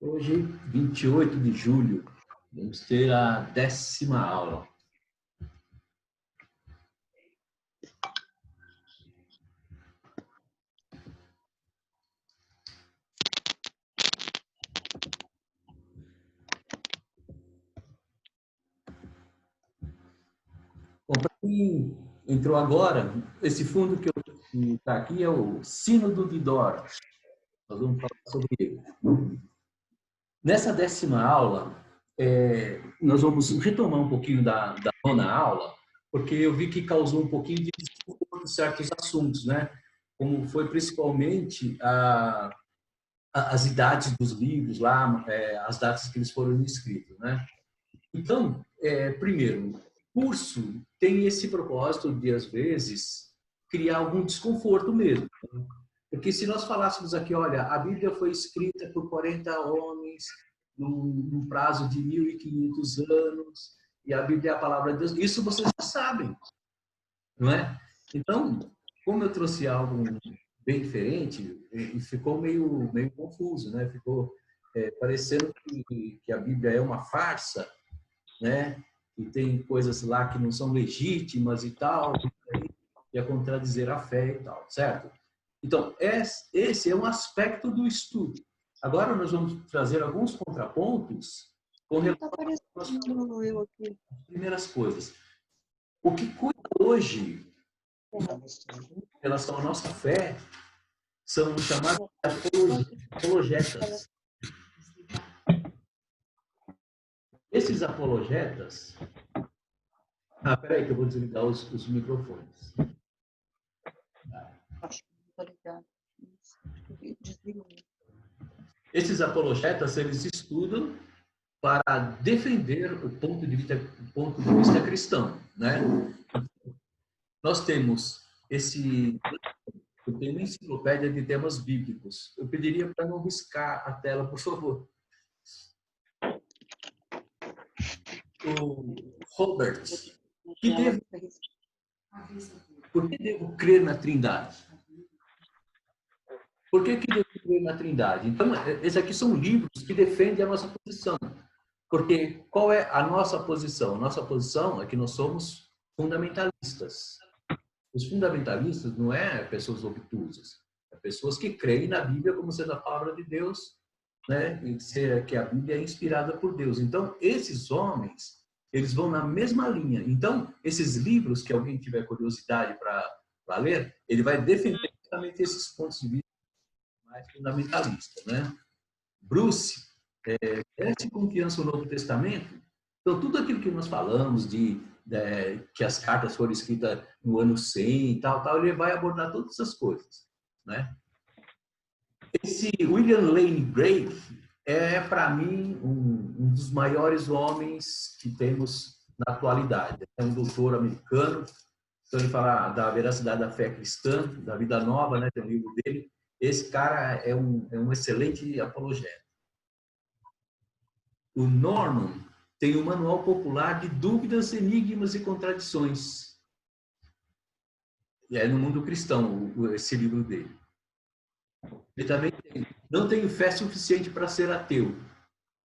Hoje, 28 de julho, vamos ter a 10ª aula. Bom, para quem entrou agora, esse fundo que está aqui é o Sínodo de Dort. Nós vamos falar sobre ele. Nessa 10ª aula, nós vamos retomar um pouquinho da 9ª aula, porque eu vi que causou um pouquinho de desconforto certos assuntos, né? Como foi principalmente as idades dos livros lá, as datas que eles foram escritos, né? Então, primeiro, o curso tem esse propósito de, às vezes, criar algum desconforto mesmo. Porque se nós falássemos aqui, olha, a Bíblia foi escrita por 40 homens num prazo de 1.500 anos, e a Bíblia é a palavra de Deus, isso vocês já sabem, não é? Então, como eu trouxe algo bem diferente, e ficou meio confuso, né? Ficou parecendo que a Bíblia é uma farsa, né? E tem coisas lá que não são legítimas e tal, e a contradizer a fé e tal, certo? Então, esse é um aspecto do estudo. Agora nós vamos trazer alguns contrapontos com relação às primeiras coisas. O que cuida hoje em relação à nossa fé são os chamados apologetas. Esses apologetas... peraí que eu vou desligar os microfones. Esses apologetas, eles estudam para defender o ponto de vista cristão, né? Nós temos eu tenho uma enciclopédia de temas bíblicos. Eu pediria para não riscar a tela, por favor. O Robert, por que devo crer na Trindade? Por que devo crer na Trindade? Então, esses aqui são livros que defendem a nossa posição. Porque qual é a nossa posição? Nossa posição é que nós somos fundamentalistas. Os fundamentalistas não é pessoas obtusas, é pessoas que creem na Bíblia como sendo a palavra de Deus, né? E que a Bíblia é inspirada por Deus. Então, esses homens, eles vão na mesma linha. Então, esses livros que alguém tiver curiosidade para ler, ele vai defender exatamente esses pontos de vista mais fundamentalistas, né? Bruce, cresce confiança no Novo Testamento. Então, tudo aquilo que nós falamos que as cartas foram escritas no ano 100 e tal, ele vai abordar todas essas coisas, né? Esse William Lane Craig é, para mim, um dos maiores homens que temos na atualidade. É um doutor americano, então ele fala da veracidade da fé cristã, da vida nova, né? Tem um livro dele. Esse cara é um excelente apologeta. O Norman tem um manual popular de dúvidas, enigmas e contradições. E é no mundo cristão esse livro dele. Ele também tem Não Tenho Fé Suficiente para Ser Ateu.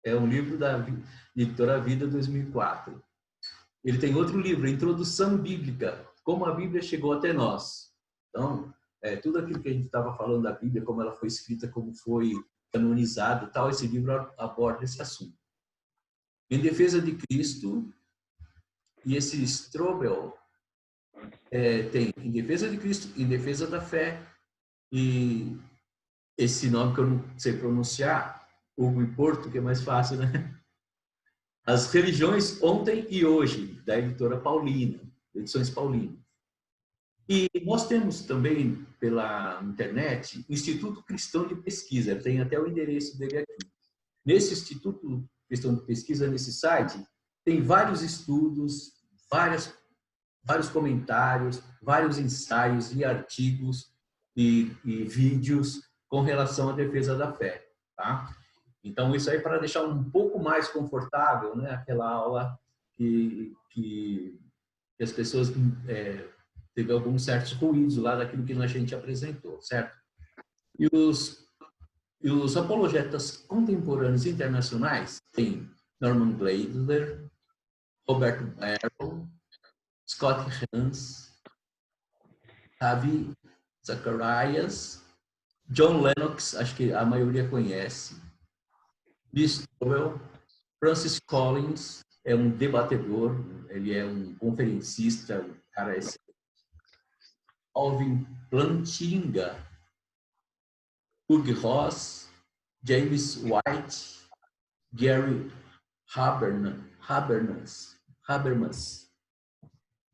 É um livro da editora Vida 2004. Ele tem outro livro, Introdução Bíblica, Como a Bíblia Chegou até Nós. Então, tudo aquilo que a gente estava falando da Bíblia, como ela foi escrita, como foi canonizada, tal, esse livro aborda esse assunto. Em Defesa de Cristo, e esse Strobel tem Em Defesa de Cristo, Em Defesa da Fé, e esse nome que eu não sei pronunciar, Hugo e Porto, que é mais fácil, né? As Religiões Ontem e Hoje, da editora Paulina, Edições Paulina. E nós temos também, pela internet, Instituto Cristão de Pesquisa, tem até o endereço dele aqui. Nesse Instituto Cristão de Pesquisa, nesse site, tem vários estudos, vários comentários, vários ensaios e artigos e vídeos com relação à defesa da fé, tá? Então, isso aí para deixar um pouco mais confortável, né? Aquela aula que as pessoas teve alguns certos ruídos lá daquilo que a gente apresentou, certo? E E os apologetas contemporâneos internacionais têm Norman Gladler, Roberto Barrow, Scott Hans, Ravi Zacharias, John Lennox, acho que a maioria conhece, Lee Strobel, Francis Collins, é um debatedor, ele é um conferencista, um cara excelente. Alvin Plantinga, Hugh Ross, James White, Gary Habermas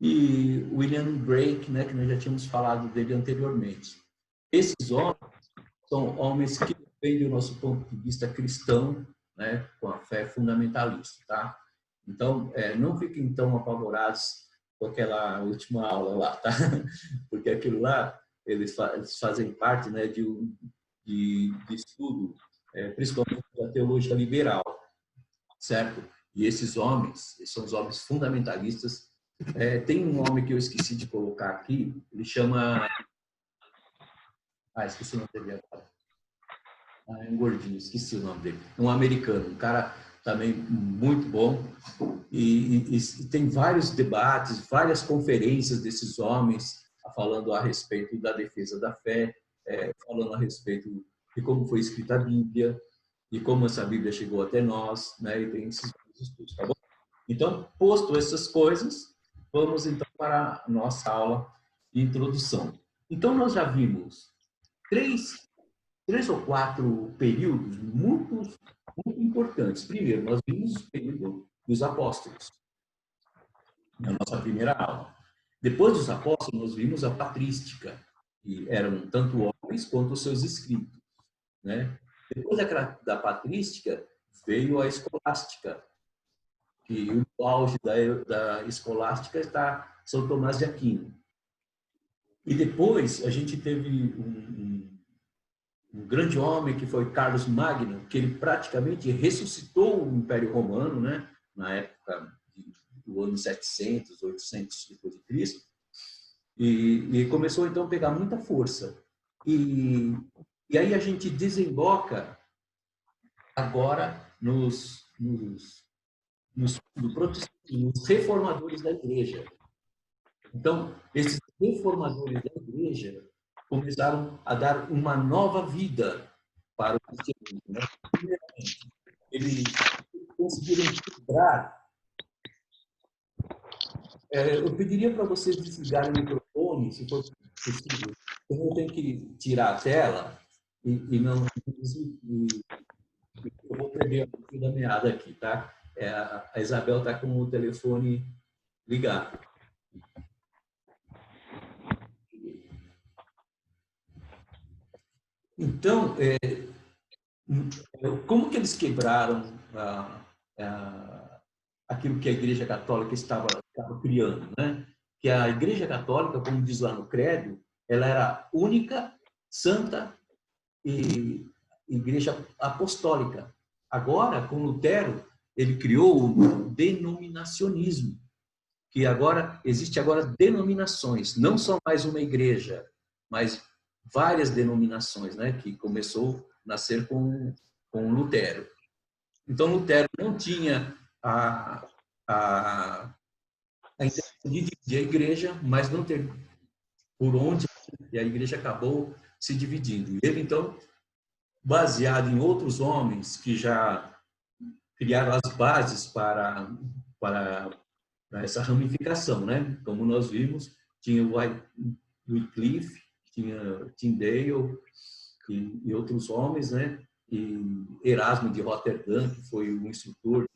e William Drake, né, que nós já tínhamos falado dele anteriormente. Esses homens são homens que vêm do nosso ponto de vista cristão, né, com a fé fundamentalista, tá? Então, não fiquem tão apavorados com aquela última aula lá, tá? Porque aquilo lá, eles fazem parte, né, de estudo, principalmente da teologia liberal, certo? E esses homens, são os homens fundamentalistas. Tem um homem que eu esqueci de colocar aqui, ele chama... esqueci o nome dele agora. É um gordinho, esqueci o nome dele. Um americano, um cara também muito bom. E tem vários debates, várias conferências desses homens falando a respeito da defesa da fé, falando a respeito de como foi escrita a Bíblia, e como essa Bíblia chegou até nós, né? E tem esses estudos, tá bom? Então, posto essas coisas, vamos então para a nossa aula de introdução. Então, nós já vimos três ou quatro períodos muito importantes. Primeiro, nós vimos o período dos apóstolos, na nossa primeira aula. Depois dos apóstolos, nós vimos a patrística, que eram tanto homens quanto os seus escritos, né? Depois da patrística, veio a escolástica, que o auge da escolástica está São Tomás de Aquino. E depois a gente teve um grande homem que foi Carlos Magno, que ele praticamente ressuscitou o Império Romano, né? Na época do ano 700, 800 depois de Cristo, e começou então a pegar muita força. E aí a gente desemboca agora nos reformadores da igreja. Então, esses reformadores da igreja começaram a dar uma nova vida para o cristianismo, né? Primeiramente, eles conseguiram quebrar. Eu pediria para vocês desligarem o microfone, se for possível. Eu tenho que tirar a tela e não... eu vou perder o fio da meada aqui, tá? A Isabel está com o telefone ligado. Então, como que eles quebraram aquilo que a Igreja Católica estava criando, né? Que a Igreja Católica, como diz lá no Credo, ela era única, santa e Igreja Apostólica. Agora, com Lutero, ele criou o denominacionismo, que agora existe denominações, não só mais uma igreja, mas várias denominações, né, que começou a nascer com Lutero. Então, Lutero não tinha a intenção de dividir a igreja, mas não teve por onde, e a igreja acabou se dividindo. E ele, então, baseado em outros homens que já criaram as bases para essa ramificação, né? Como nós vimos, tinha o Wycliffe, tinha Tyndale e outros homens, né? E Erasmo de Roterdã, que foi o instrutor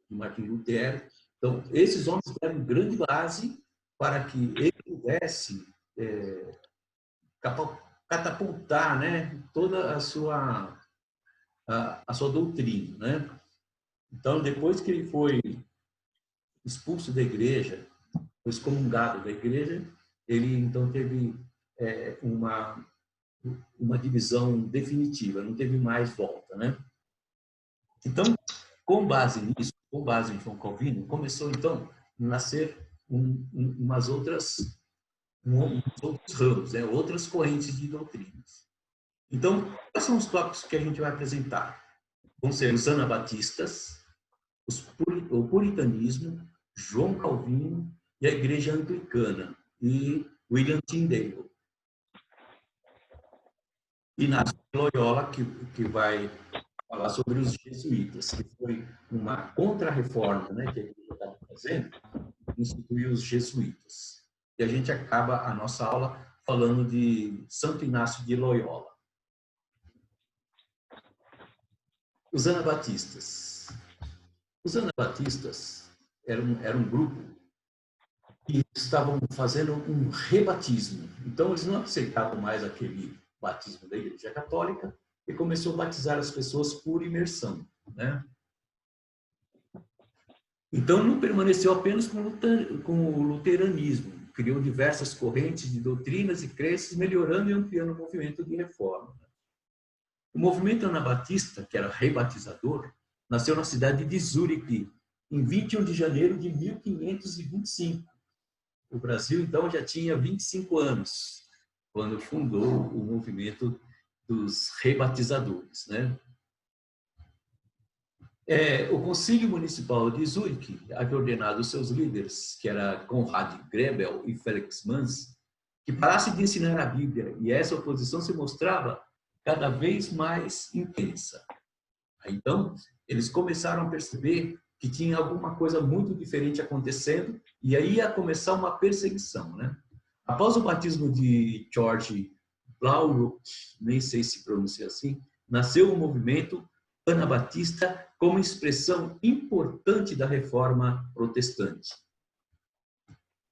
de Martim Lutero. Então, esses homens deram grande base para que ele pudesse catapultar, né, toda a sua doutrina, né? Então, depois que ele foi expulso da igreja, foi excomungado da igreja, ele então teve uma divisão definitiva, não teve mais volta, né? Então, com base nisso, com base em João Calvino, começou então a nascer uns outros ramos, né? Outras correntes de doutrinas. Então, quais são os tópicos que a gente vai apresentar? Vão ser os anabatistas, o puritanismo, João Calvino e a Igreja Anglicana, e William Tyndale. Inácio de Loyola, que vai falar sobre os jesuítas, que foi uma contra-reforma, né, que a gente estava fazendo, instituiu os jesuítas. E a gente acaba a nossa aula falando de Santo Inácio de Loyola. Os anabatistas. Os anabatistas eram um grupo que estavam fazendo um rebatismo. Então, eles não aceitavam mais aquele batismo da Igreja Católica e começou a batizar as pessoas por imersão, né? Então, não permaneceu apenas com o luteranismo, criou diversas correntes de doutrinas e crenças, melhorando e ampliando o movimento de reforma. O movimento anabatista, que era rebatizador, nasceu na cidade de Zurique, em 21 de janeiro de 1525. O Brasil, então, já tinha 25 anos, quando fundou o movimento dos rebatizadores, né? O Conselho Municipal de Zurique havia ordenado aos seus líderes, que era Conrad Grebel e Felix Manz, que parassem de ensinar a Bíblia, e essa oposição se mostrava cada vez mais intensa. Então, eles começaram a perceber que tinha alguma coisa muito diferente acontecendo, e aí ia começar uma perseguição, né? Após o batismo de George Blaurock, nem sei se pronuncia assim, nasceu o movimento anabatista como expressão importante da reforma protestante.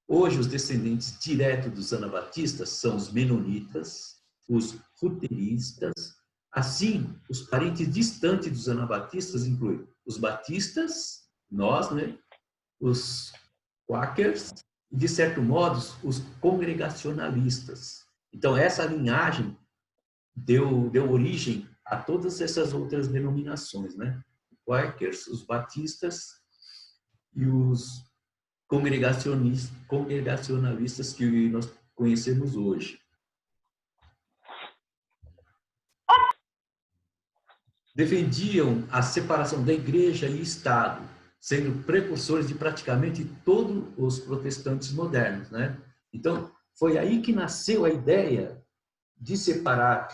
Hoje, os descendentes diretos dos anabatistas são os menonitas, os luteristas. Assim, os parentes distantes dos anabatistas incluem os batistas, nós, né? Os quakers e, de certo modo, os congregacionalistas. Então, essa linhagem deu origem a todas essas outras denominações, né? Os quakers, os batistas e os congregacionalistas que nós conhecemos hoje. Defendiam a separação da igreja e Estado, sendo precursores de praticamente todos os protestantes modernos, né? Então, foi aí que nasceu a ideia de separar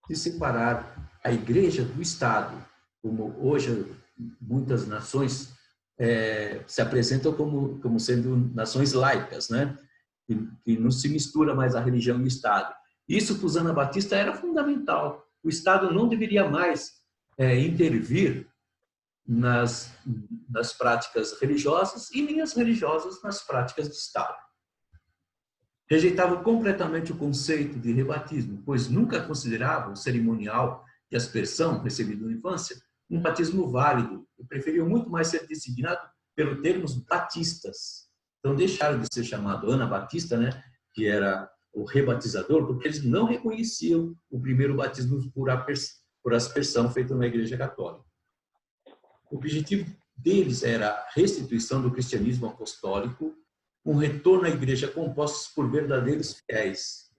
de separar a igreja do Estado, como hoje muitas nações se apresentam como sendo nações laicas, né? Que não se mistura mais a religião e o Estado. Isso para os anabatistas era fundamental. O Estado não deveria mais intervir nas práticas religiosas e nem as religiosas nas práticas do Estado. Rejeitavam completamente o conceito de rebatismo, pois nunca consideravam o cerimonial de aspersão recebido na infância um batismo válido e preferiam muito mais ser designado pelo termo batistas. Então deixaram de ser chamado anabatista, né, que era o rebatizador, porque eles não reconheciam o primeiro batismo por aspersão feito na Igreja Católica. O objetivo deles era a restituição do cristianismo apostólico, um retorno à igreja composto por verdadeiros fiéis,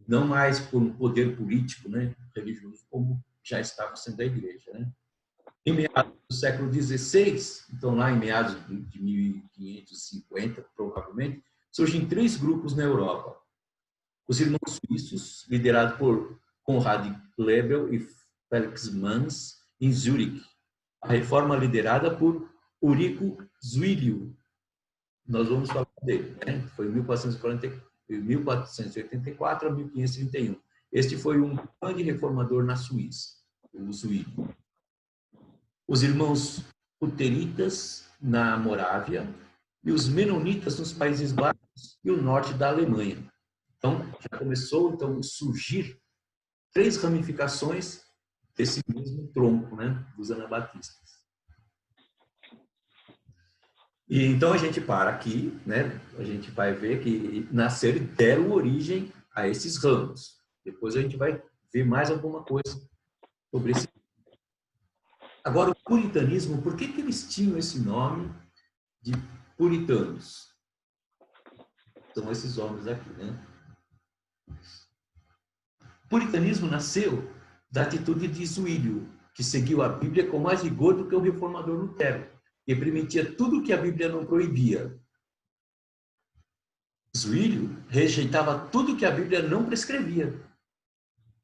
não mais por um poder político, né, religioso, como já estava sendo a igreja, né? Em meados do século XVI, então lá em meados de 1550, provavelmente, surgem 3 grupos na Europa. Os irmãos suíços, liderados por Conrad Grebel e Felix Manz, em Zurique. A reforma liderada por Ulrico Zwingli. Nós vamos falar dele, né? Foi 1484 a 1531. Este foi um grande reformador na Suíça, o Zwingli. Os irmãos luteritas na Morávia e os menonitas nos Países Baixos e o norte da Alemanha. Então, já começou a surgir 3 ramificações desse mesmo tronco, né, dos anabatistas. E então a gente para aqui, né? A gente vai ver que nasceram e deram origem a esses ramos. Depois a gente vai ver mais alguma coisa sobre esse. Agora, o puritanismo, por que eles tinham esse nome de puritanos? São esses homens aqui, né? O puritanismo nasceu da atitude de Zwílio, que seguiu a Bíblia com mais rigor do que o reformador Lutero, e permitia tudo o que a Bíblia não proibia. Zwílio rejeitava tudo que a Bíblia não prescrevia.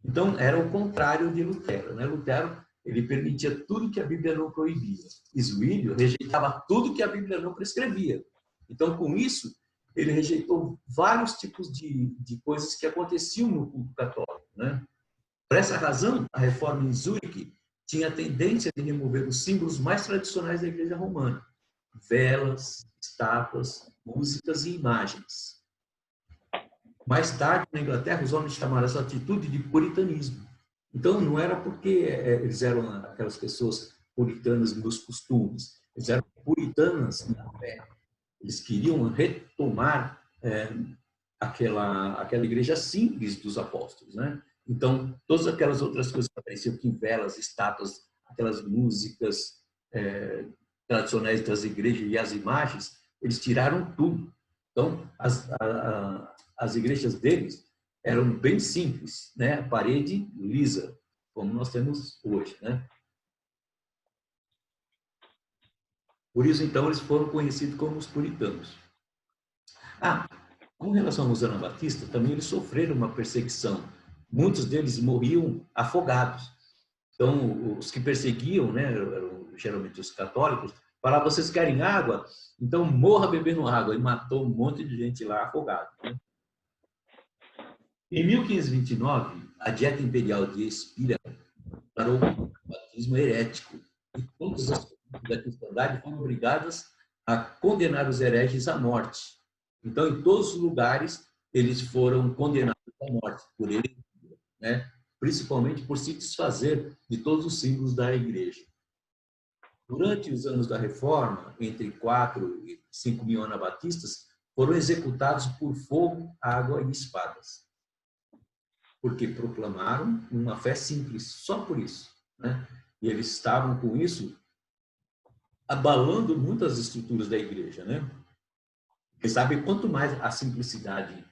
Então, era o contrário de Lutero, né? Lutero, ele permitia tudo que a Bíblia não proibia. Zwílio rejeitava tudo que a Bíblia não prescrevia. Então, com isso, ele rejeitou vários tipos de coisas que aconteciam no culto católico, né? Por essa razão, a reforma em Zurique tinha a tendência de remover os símbolos mais tradicionais da Igreja Romana: velas, estátuas, músicas e imagens. Mais tarde, na Inglaterra, os homens chamaram essa atitude de puritanismo. Então, não era porque eles eram aquelas pessoas puritanas nos costumes, eles eram puritanas na fé. Eles queriam retomar aquela igreja simples dos apóstolos, né? Então, todas aquelas outras coisas que apareciam aqui, velas, estátuas, aquelas músicas tradicionais das igrejas e as imagens, eles tiraram tudo. Então, as igrejas deles eram bem simples, né? Parede lisa, como nós temos hoje, né? Por isso, então, eles foram conhecidos como os puritanos. Com relação aos anabatistas, também eles sofreram uma perseguição. Muitos deles morriam afogados. Então, os que perseguiam, né, eram geralmente os católicos, falavam: vocês querem água? Então morra bebendo água. E matou um monte de gente lá afogado, né? Em 1529, a Dieta Imperial de Espira declarou o batismo herético. E todas as correntes da cristandade foram obrigadas a condenar os hereges à morte. Então, em todos os lugares, eles foram condenados à morte por ele, né? Principalmente por se desfazer de todos os símbolos da igreja. Durante os anos da Reforma, entre 4 e 5 mil anabatistas foram executados por fogo, água e espadas, porque proclamaram uma fé simples, só por isso, né? E eles estavam, com isso, abalando muitas estruturas da igreja, né? Porque sabe, quanto mais simplicidade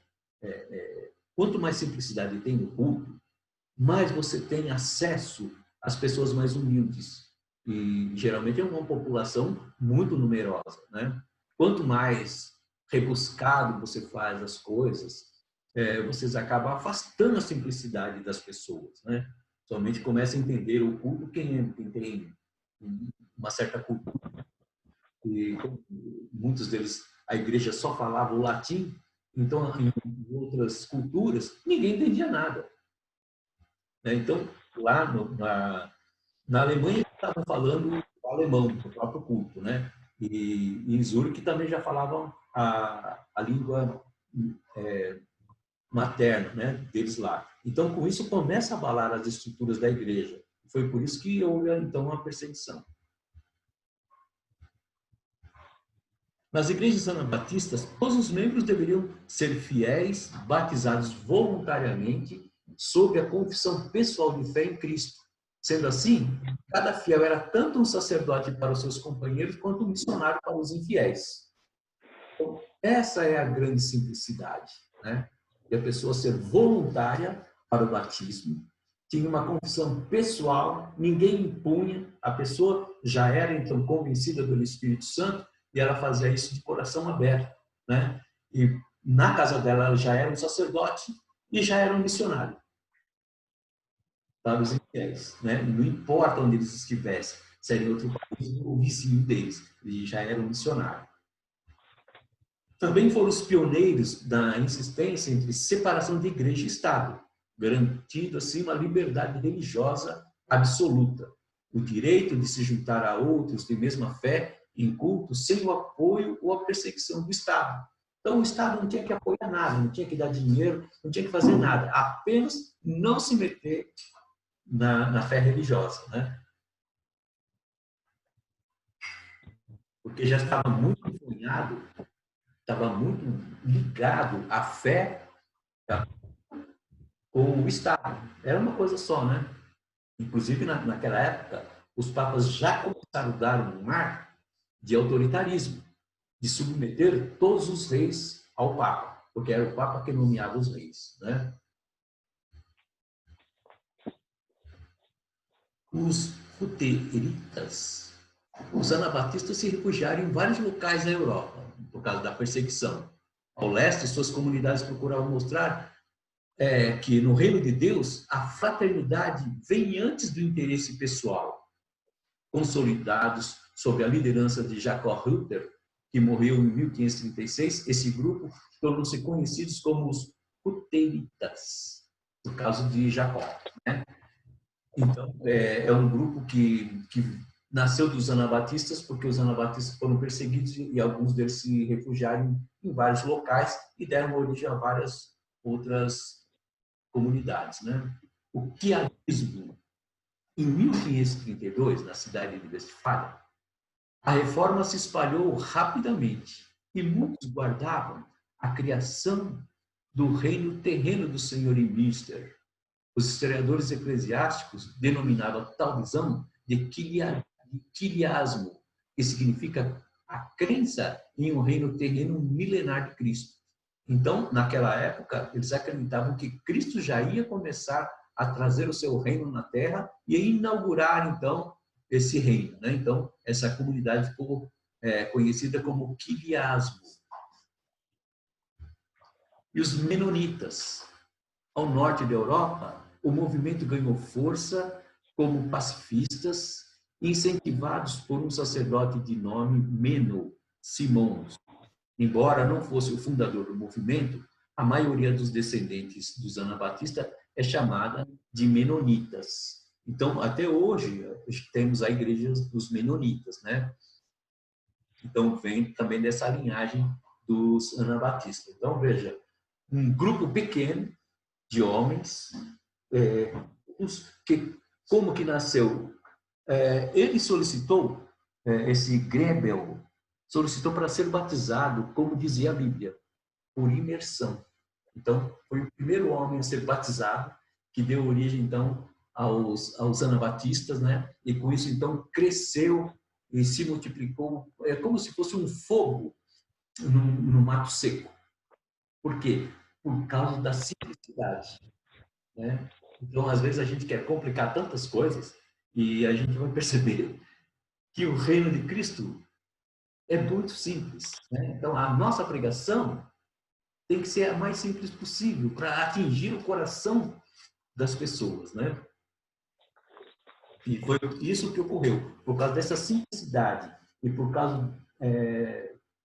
tem no culto, mais você tem acesso às pessoas mais humildes. E geralmente é uma população muito numerosa, né? Quanto mais rebuscado você faz as coisas, vocês acabam afastando a simplicidade das pessoas, né? Somente começa a entender o culto quem tem uma certa cultura. E muitos deles, a igreja só falava o latim, então em outras culturas ninguém entendia nada. Então, lá na Alemanha estavam falando o alemão, o próprio culto, né? E em Zurique também já falavam a língua materna, né, deles lá. Então, com isso, começa a abalar as estruturas da igreja. Foi por isso que houve, então, uma perseguição. Nas igrejas anabatistas, todos os membros deveriam ser fiéis, batizados voluntariamente, sob a confissão pessoal de fé em Cristo. Sendo assim, cada fiel era tanto um sacerdote para os seus companheiros, quanto um missionário para os infiéis. Então, essa é a grande simplicidade, né? De a pessoa ser voluntária para o batismo, tinha uma confissão pessoal, ninguém impunha, a pessoa já era, então, convencida pelo Espírito Santo, e ela fazia isso de coração aberto, né? E na casa dela ela já era um sacerdote e já era um missionário para os infiéis, né? Não importa onde eles estivessem, se era em outro país ou vizinho deles, ele já era um missionário. Também foram os pioneiros da insistência entre separação de igreja e Estado, garantindo assim uma liberdade religiosa absoluta, o direito de se juntar a outros de mesma fé em culto sem o apoio ou a perseguição do Estado. Então, o Estado não tinha que apoiar nada, não tinha que dar dinheiro, não tinha que fazer nada, apenas não se meter na fé religiosa, né? Porque já estava muito empunhado, estava muito ligado à fé com o Estado. Era uma coisa só, né? Inclusive, naquela época, os papas já começaram a dar um ar de autoritarismo, de submeter todos os reis ao Papa, porque era o Papa que nomeava os reis, né? Os luteritas, os anabatistas se refugiaram em vários locais na Europa, por causa da perseguição. Ao leste, suas comunidades procuravam mostrar que no reino de Deus a fraternidade vem antes do interesse pessoal. Consolidados sob a liderança de Jacob Rutter, que morreu em 1536, esse grupo tornou-se conhecidos como os luteritas, por causa de Jacó, né? Então, é um grupo que nasceu dos anabatistas, porque os anabatistas foram perseguidos e alguns deles se refugiaram em vários locais e deram origem a várias outras comunidades, né? O quiarismo, em 1532, na cidade de Westfália, a reforma se espalhou rapidamente e muitos guardavam a criação do reino terreno do Senhor em Münster. Os historiadores eclesiásticos denominavam tal visão de quiliasmo, que significa a crença em um reino terreno milenar de Cristo. Então, naquela época, eles acreditavam que Cristo já ia começar a trazer o seu reino na terra e inaugurar, então, esse reino, né? Então, essa comunidade ficou conhecida como quiliasmo. E os menonitas, ao norte da Europa, o movimento ganhou força como pacifistas, incentivados por um sacerdote de nome Meno Simons. Embora não fosse o fundador do movimento, a maioria dos descendentes dos anabatistas é chamada de menonitas. Então, até hoje, temos a igreja dos menonitas, né? Então, vem também dessa linhagem dos anabatistas. Então, veja, um grupo pequeno de homens, como que nasceu? Ele solicitou, esse Grebel, solicitou para ser batizado, como dizia a Bíblia, por imersão. Então, foi o primeiro homem a ser batizado, que deu origem, então, aos anabatistas, né? E com isso, então, cresceu e se multiplicou, como se fosse um fogo no mato seco. Por quê? Por causa da simplicidade, né? Então, às vezes, a gente quer complicar tantas coisas e a gente vai perceber que o reino de Cristo é muito simples, né? Então, a nossa pregação tem que ser a mais simples possível para atingir o coração das pessoas, né? E foi isso que ocorreu. Por causa dessa simplicidade e por causa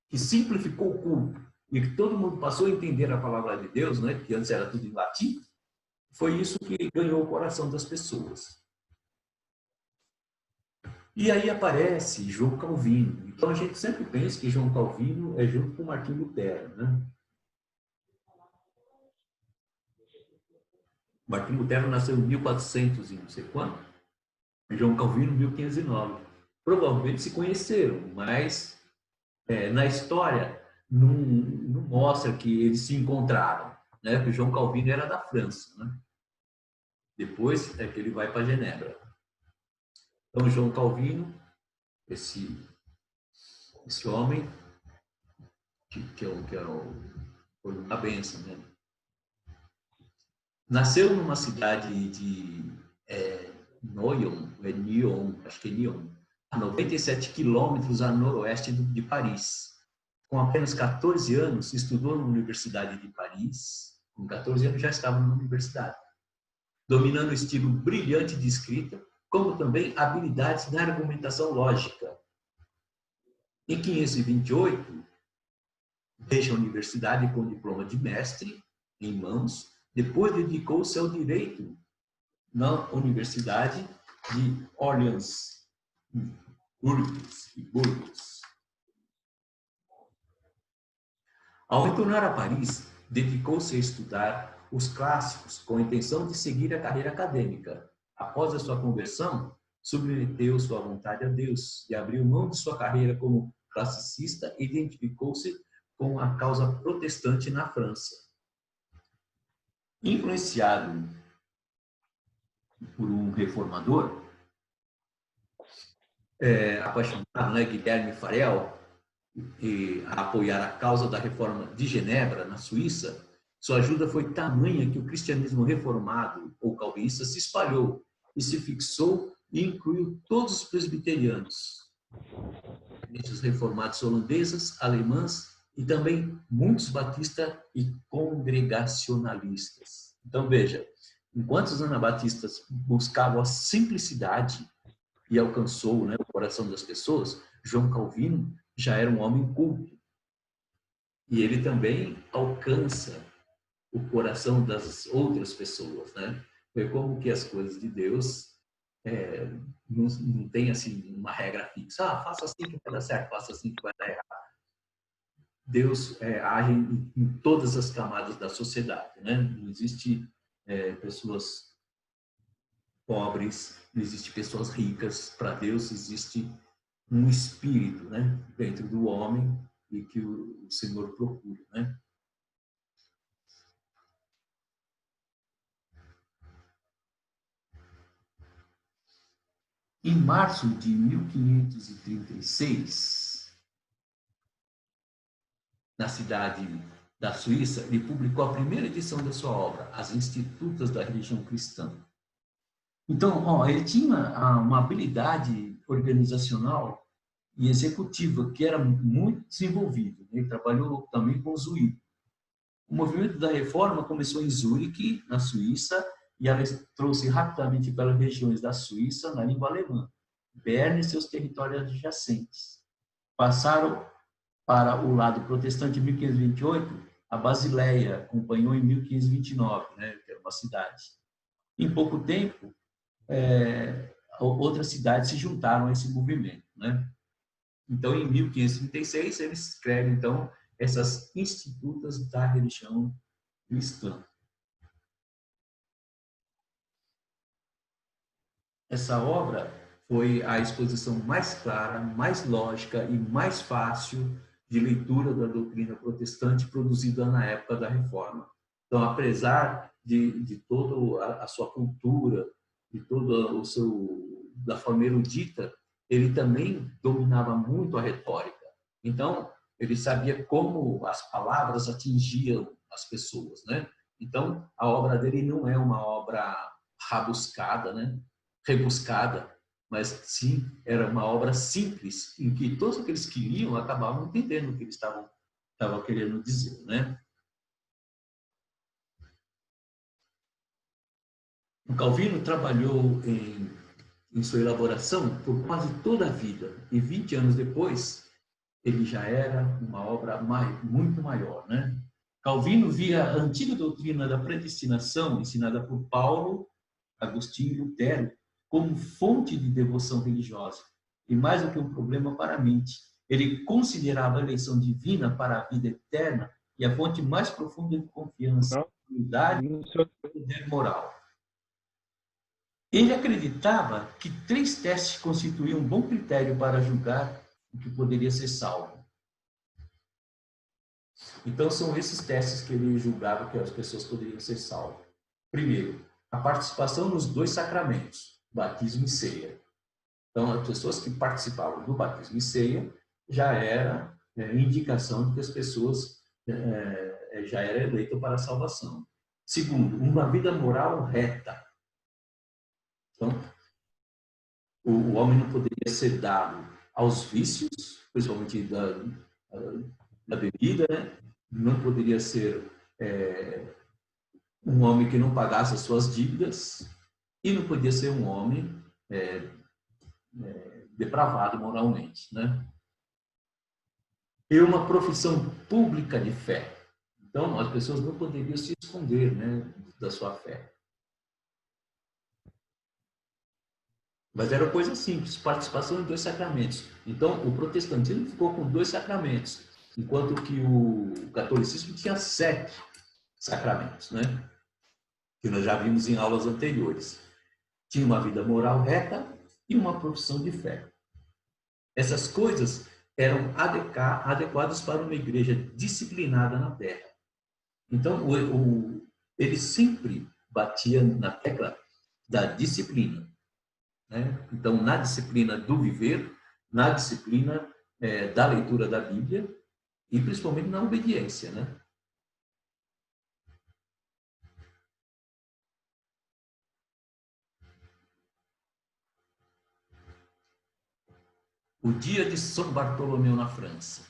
que simplificou o culto e que todo mundo passou a entender a palavra de Deus, né? Que antes era tudo em latim, foi isso que ganhou o coração das pessoas. E aí aparece João Calvino. Então a gente sempre pensa que João Calvino é junto com Martinho Lutero, né? Martinho Lutero nasceu em 1400 e não sei quando, João Calvino em 1509. Provavelmente se conheceram, mas na história não mostra que eles se encontraram, né? Porque João Calvino era da França, né? Depois é que ele vai para Genebra. Então João Calvino, esse homem foi uma bênção, né? Nasceu numa cidade de Nyon, acho que é Nyon, a 97 quilômetros a noroeste de Paris. Com apenas 14 anos, estudou na Universidade de Paris. Com 14 anos já estava na universidade, dominando o estilo brilhante de escrita, como também habilidades na argumentação lógica. Em 1528, deixa a universidade com diploma de mestre em mãos. Depois dedicou-se ao direito na Universidade de Orleans, Burgos. Ao retornar a Paris, dedicou-se a estudar os clássicos com a intenção de seguir a carreira acadêmica. Após a sua conversão, submeteu sua vontade a Deus e abriu mão de sua carreira como classicista e identificou-se com a causa protestante na França. Influenciado por um reformador, apaixonado, né, Guilherme Farel, a apoiar a causa da reforma de Genebra, na Suíça, sua ajuda foi tamanha que o cristianismo reformado ou calvinista se espalhou e se fixou e incluiu todos os presbiterianos, igrejas reformadas holandesas, alemãs e também muitos batistas e congregacionalistas. Então, veja, enquanto os anabatistas buscavam a simplicidade e alcançou, né, o coração das pessoas, João Calvino já era um homem culto. E ele também alcança o coração das outras pessoas, né? Foi como que as coisas de Deus não tem assim uma regra fixa. Ah, faça assim que vai dar certo, faça assim que vai dar errado. Deus age em todas as camadas da sociedade, né? Não existe pessoas pobres, não existe pessoas ricas. Para Deus existe um espírito, né, dentro do homem e que o Senhor procura, né? Em março de 1536, na cidade da Suíça, ele publicou a primeira edição da sua obra, As Institutas da Religião Cristã. Então, ele tinha uma habilidade organizacional e executiva que era muito desenvolvida. Ele trabalhou também com Zurique. O movimento da reforma começou em Zurique, na Suíça, e ela trouxe rapidamente pelas regiões da Suíça na língua alemã, Berna e seus territórios adjacentes. Passaram para o lado protestante em 1528, a Basileia acompanhou em 1529, né, que era uma cidade. Em pouco tempo, outras cidades se juntaram a esse movimento, né? Então, em 1536, eles escrevem, então, essas institutas da religião cristã. Essa obra foi a exposição mais clara, mais lógica e mais fácil de leitura da doutrina protestante produzida na época da Reforma. Então, apesar de toda a sua cultura, de toda o seu da forma erudita, ele também dominava muito a retórica. Então, ele sabia como as palavras atingiam as pessoas, né? Então, a obra dele não é uma obra rabuscada, né? Rebuscada, mas sim, era uma obra simples, em que todos aqueles que liam acabavam entendendo o que eles estavam querendo dizer, né? O Calvino trabalhou em sua elaboração por quase toda a vida, e 20 anos depois, ele já era uma obra muito maior, né? Calvino via a antiga doutrina da predestinação, ensinada por Paulo, Agostinho e Lutero, como fonte de devoção religiosa, e mais do que um problema para a mente. Ele considerava a eleição divina para a vida eterna e a fonte mais profunda de confiança, unidade e poder moral. Ele acreditava que 3 testes constituíam um bom critério para julgar o que poderia ser salvo. Então, são esses testes que ele julgava que as pessoas poderiam ser salvas. Primeiro, a participação nos 2 sacramentos, batismo e ceia. Então, as pessoas que participavam do batismo e ceia já era indicação de que as pessoas já eram eleitas para a salvação. Segundo, uma vida moral reta. Então, o homem não poderia ser dado aos vícios, principalmente da bebida, né? Não poderia ser um homem que não pagasse as suas dívidas e não podia ser um homem depravado moralmente, né? E uma profissão pública de fé. Então, as pessoas não poderiam se esconder, né, da sua fé. Mas era coisa simples, participação em 2 sacramentos. Então, o protestantismo ficou com 2 sacramentos, enquanto que o catolicismo tinha 7 sacramentos, né? Que nós já vimos em aulas anteriores. Tinha uma vida moral reta e uma profissão de fé. Essas coisas eram adequadas para uma igreja disciplinada na terra. Então, ele sempre batia na tecla da disciplina, né? Então, na disciplina do viver, na disciplina da leitura da Bíblia e principalmente na obediência, né? O dia de São Bartolomeu na França.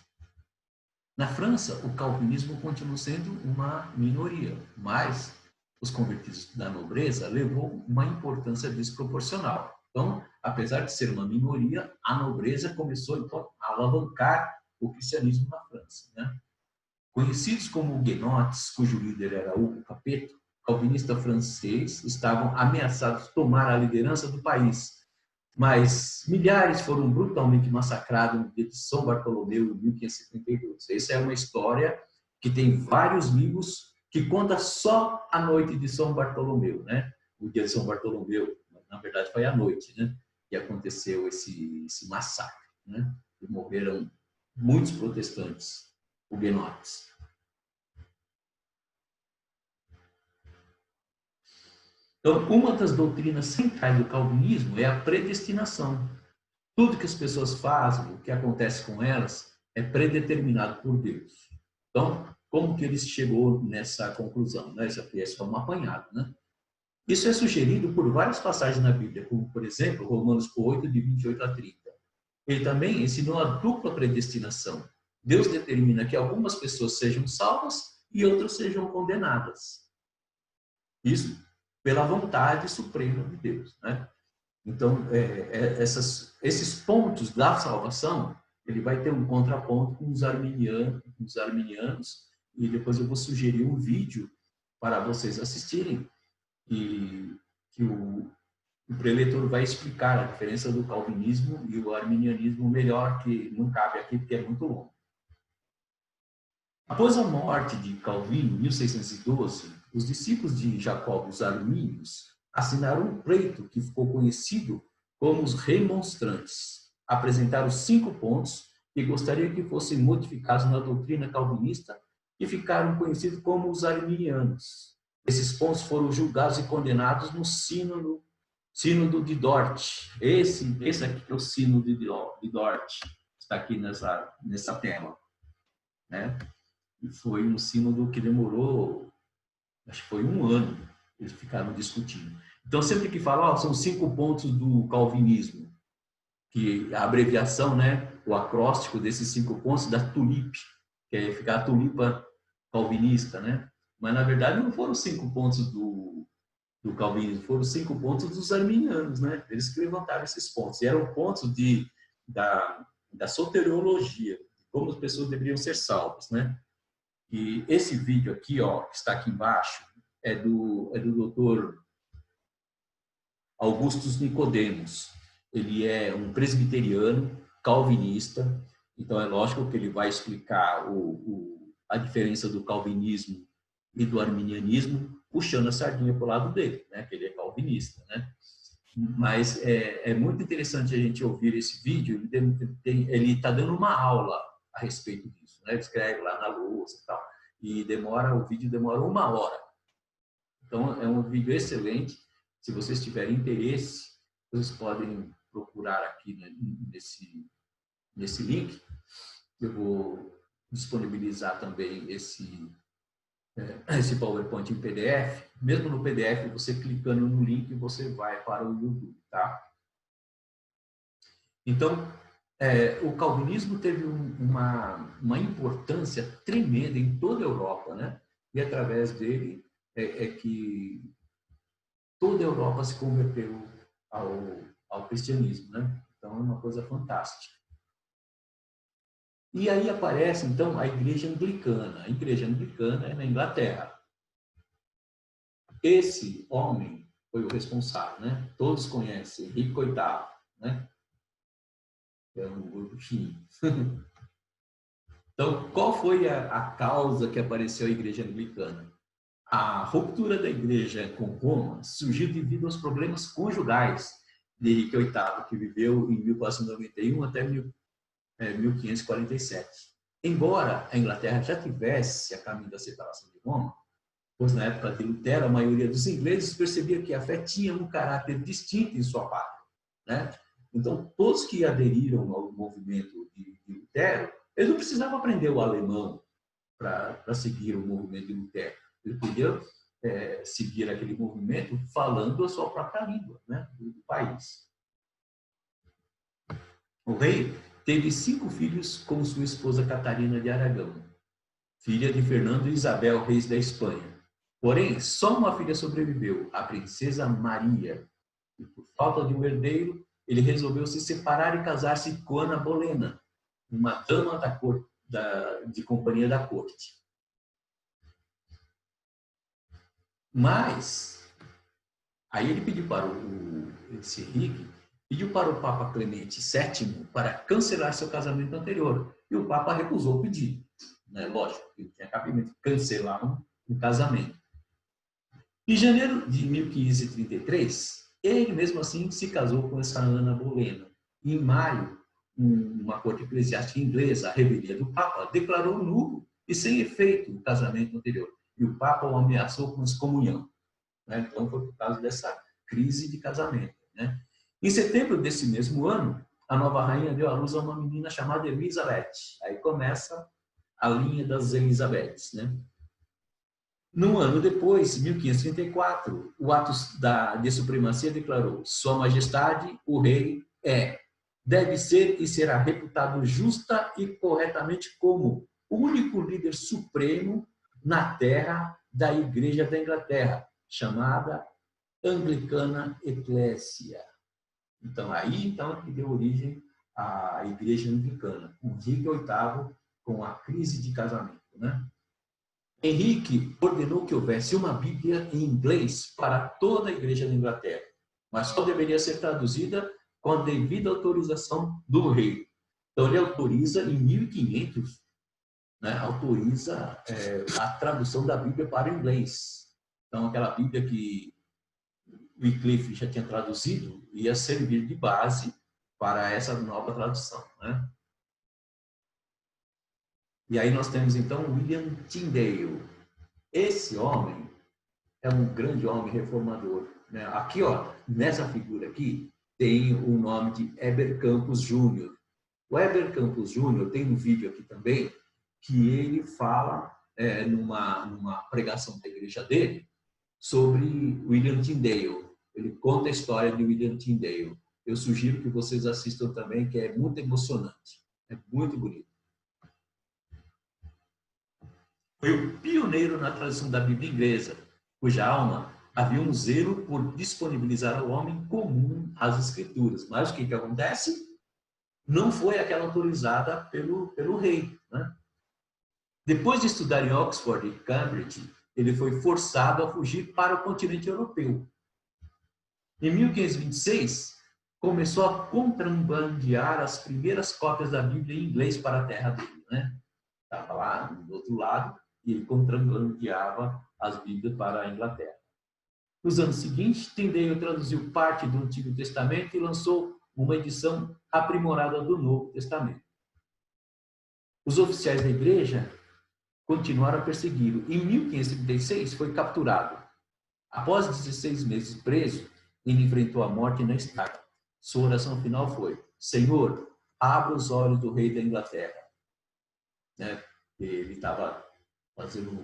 Na França, o calvinismo continua sendo uma minoria, mas os convertidos da nobreza levou uma importância desproporcional. Então, apesar de ser uma minoria, a nobreza começou então, a alavancar o cristianismo na França, né? Conhecidos como huguenotes, cujo líder era Hugo Capet, calvinista francês, estavam ameaçados de tomar a liderança do país. Mas milhares foram brutalmente massacrados no dia de São Bartolomeu, em 1572. Essa é uma história que tem vários livros que conta só a noite de São Bartolomeu, né? O dia de São Bartolomeu, na verdade foi à noite, né? Que aconteceu esse massacre, né? E morreram muitos protestantes huguenotes. Então, uma das doutrinas centrais do calvinismo é a predestinação. Tudo que as pessoas fazem, o que acontece com elas, é predeterminado por Deus. Então, como que ele chegou nessa conclusão? Né? Isso aqui é só um apanhado, né? Isso é sugerido por várias passagens na Bíblia, como, por exemplo, Romanos 8, de 28 a 30. Ele também ensinou a dupla predestinação. Deus determina que algumas pessoas sejam salvas e outras sejam condenadas. Isso pela vontade suprema de Deus, né? Então, esses pontos da salvação, ele vai ter um contraponto com os arminianos, e depois eu vou sugerir um vídeo para vocês assistirem, e que o preletor vai explicar a diferença do calvinismo e o arminianismo melhor, que não cabe aqui porque é muito longo. Após a morte de Calvino, em 1612, os discípulos de Jacob, os armínios, assinaram um pleito que ficou conhecido como os remonstrantes. Apresentaram 5 pontos que gostariam que fossem modificados na doutrina calvinista e ficaram conhecidos como os arminianos. Esses pontos foram julgados e condenados no Sínodo de Dort. Esse aqui é o Sínodo de Dort, está aqui nessa tela, né? E foi um sínodo que demorou, acho que foi 1 ano, eles ficaram discutindo. Então, sempre que falam, são 5 pontos do calvinismo, que a abreviação, né, o acróstico desses 5 pontos da TULIP, que é ficar a tulipa calvinista, né? Mas, na verdade, não foram 5 pontos do calvinismo, foram 5 pontos dos arminianos, né? Eles que levantaram esses pontos. E eram pontos da soteriologia, como as pessoas deveriam ser salvas, né? E esse vídeo aqui, ó, que está aqui embaixo, é do Dr. Augustus Nicodemos. Ele é um presbiteriano calvinista, então é lógico que ele vai explicar a diferença do calvinismo e do arminianismo, puxando a sardinha para o lado dele, né, que ele é calvinista, né? Mas é muito interessante a gente ouvir esse vídeo, ele está dando uma aula a respeito disso, né? Ele escreve lá na lousa e tal, e o vídeo demora 1 hora. Então, é um vídeo excelente. Se vocês tiverem interesse, vocês podem procurar aqui, né, nesse link. Eu vou disponibilizar também esse PowerPoint em PDF. Mesmo no PDF, você clicando no link, você vai para o YouTube, tá? Então, o calvinismo teve uma importância tremenda em toda a Europa, né? E através dele que toda a Europa se converteu ao cristianismo, né? Então, é uma coisa fantástica. E aí aparece, então, a Igreja Anglicana. A Igreja Anglicana é na Inglaterra. Esse homem foi o responsável, né? Todos conhecem, Henrique VIII, né? É um gordinho. Então, qual foi a causa que apareceu a Igreja Anglicana? A ruptura da Igreja com Roma surgiu devido aos problemas conjugais de Henrique VIII, que viveu em 1491 até 1547. Embora a Inglaterra já tivesse a caminho da separação de Roma, pois na época de Lutero a maioria dos ingleses percebia que a fé tinha um caráter distinto em sua pátria, né? Então, todos que aderiram ao movimento de Lutero, eles não precisavam aprender o alemão para seguir o movimento de Lutero. Eles podiam seguir aquele movimento falando a sua própria língua, né, do país. O rei teve 5 filhos com sua esposa Catarina de Aragão, filha de Fernando e Isabel, reis da Espanha. Porém, só uma filha sobreviveu, a princesa Maria. E por falta de um herdeiro, ele resolveu se separar e casar-se com Ana Bolena, uma dama da corte, de companhia da corte. Mas, aí ele pediu para esse Henrique, pediu para o Papa Clemente VII para cancelar seu casamento anterior. E o Papa recusou o pedido. Né? Lógico, ele tinha cabimento cancelar um casamento. Em janeiro de 1533, ele mesmo assim se casou com essa Ana Bolena. Em maio, uma corte eclesiástica inglesa, a revelia do Papa, declarou nulo e sem efeito o casamento anterior. E o Papa o ameaçou com excomunhão. Né? Então, foi por causa dessa crise de casamento. Né? Em setembro desse mesmo ano, a nova rainha deu à luz a uma menina chamada Elizabeth. Aí começa a linha das Elizabeths. Né? Num ano depois, 1534, o ato de supremacia declarou: Sua Majestade, o rei, deve ser e será reputado justa e corretamente como o único líder supremo na terra da Igreja da Inglaterra, chamada Anglicana Eclésia. Então, aí que deu origem à Igreja Anglicana, com Henrique VIII, com a crise de casamento, né? Henrique ordenou que houvesse uma Bíblia em inglês para toda a Igreja da Inglaterra, mas só deveria ser traduzida com a devida autorização do rei. Então, ele autoriza, em 1500, né, autoriza a tradução da Bíblia para o inglês. Então, aquela Bíblia que Wycliffe já tinha traduzido ia servir de base para essa nova tradução, né? E aí nós temos, então, William Tyndale. Esse homem é um grande homem reformador. Né? Aqui, ó, nessa figura aqui, tem o nome de Heber Campos Júnior. O Heber Campos Júnior tem um vídeo aqui também que ele fala numa pregação da igreja dele sobre William Tyndale. Ele conta a história de William Tyndale. Eu sugiro que vocês assistam também, que é muito emocionante. É muito bonito. Foi o pioneiro na tradução da Bíblia inglesa, cuja alma havia um zelo por disponibilizar ao homem comum as escrituras. Mas o que acontece? Não foi aquela autorizada pelo rei. Né? Depois de estudar em Oxford e Cambridge, ele foi forçado a fugir para o continente europeu. Em 1526, começou a contrabandear as primeiras cópias da Bíblia em inglês para a terra dele. Né? Estava lá do outro lado e ele contrabandeava as Bíblias para a Inglaterra. Nos anos seguintes, Tyndale traduziu parte do Antigo Testamento e lançou uma edição aprimorada do Novo Testamento. Os oficiais da igreja continuaram a persegui-lo. Em 1536, foi capturado. Após 16 meses preso, ele enfrentou a morte na estaca. Sua oração final foi: Senhor, abra os olhos do rei da Inglaterra. Né? Ele estava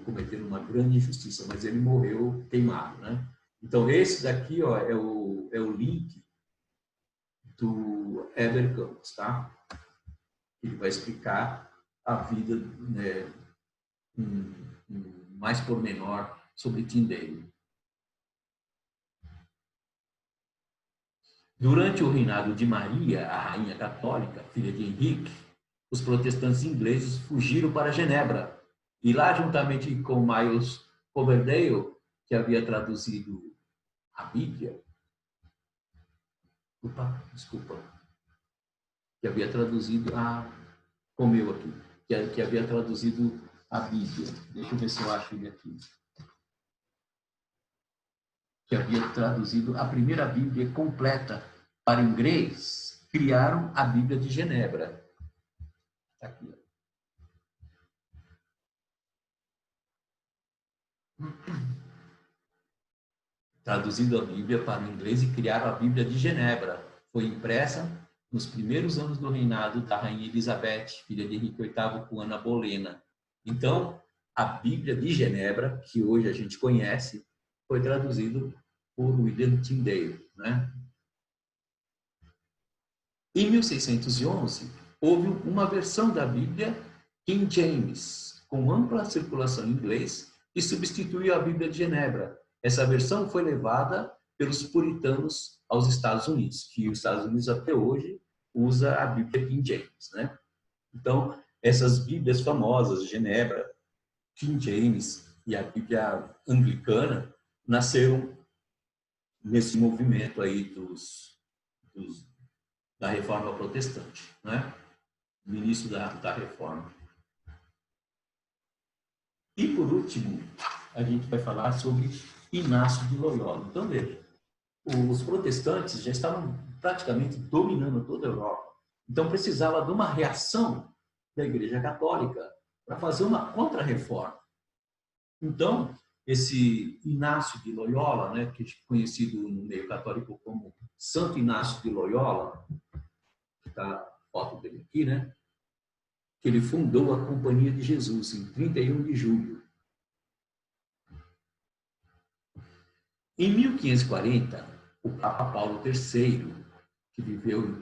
cometendo uma grande injustiça, mas ele morreu queimado. Né? Então, esse daqui, ó, é o link do Heber Campos, tá? Ele vai explicar a vida, né, mais pormenor sobre Tyndale. Durante o reinado de Maria, a rainha católica, filha de Henrique, os protestantes ingleses fugiram para Genebra. E lá, juntamente com Miles Coverdale, que havia traduzido a Bíblia, que havia traduzido comeu aqui, que havia traduzido a Bíblia. Deixa eu ver se eu acho ele aqui. Que havia traduzido a primeira Bíblia completa para inglês, criaram a Bíblia de Genebra. Está aqui. Traduzindo a Bíblia para o inglês e criaram a Bíblia de Genebra. Foi impressa nos primeiros anos do reinado da rainha Elizabeth, filha de Henrique VIII, com Ana Bolena. Então, a Bíblia de Genebra, que hoje a gente conhece, foi traduzido por William Tyndale, né? Em 1611, houve uma versão da Bíblia King James, com ampla circulação em inglês, que substituiu a Bíblia de Genebra. Essa versão foi levada pelos puritanos aos Estados Unidos, que os Estados Unidos até hoje usa a Bíblia King James, né? Então, essas Bíblias famosas, Genebra, King James e a Bíblia anglicana, nasceram nesse movimento aí da Reforma Protestante, né? No início da Reforma. E, por último, a gente vai falar sobre Inácio de Loyola. Então, veja, os protestantes já estavam praticamente dominando toda a Europa. Então, precisava de uma reação da Igreja Católica para fazer uma contra-reforma. Então, esse Inácio de Loyola, né, que é conhecido no meio católico como Santo Inácio de Loyola, que está a foto dele aqui, né, que ele fundou a Companhia de Jesus em 31 de julho. Em 1540, o Papa Paulo III, que viveu em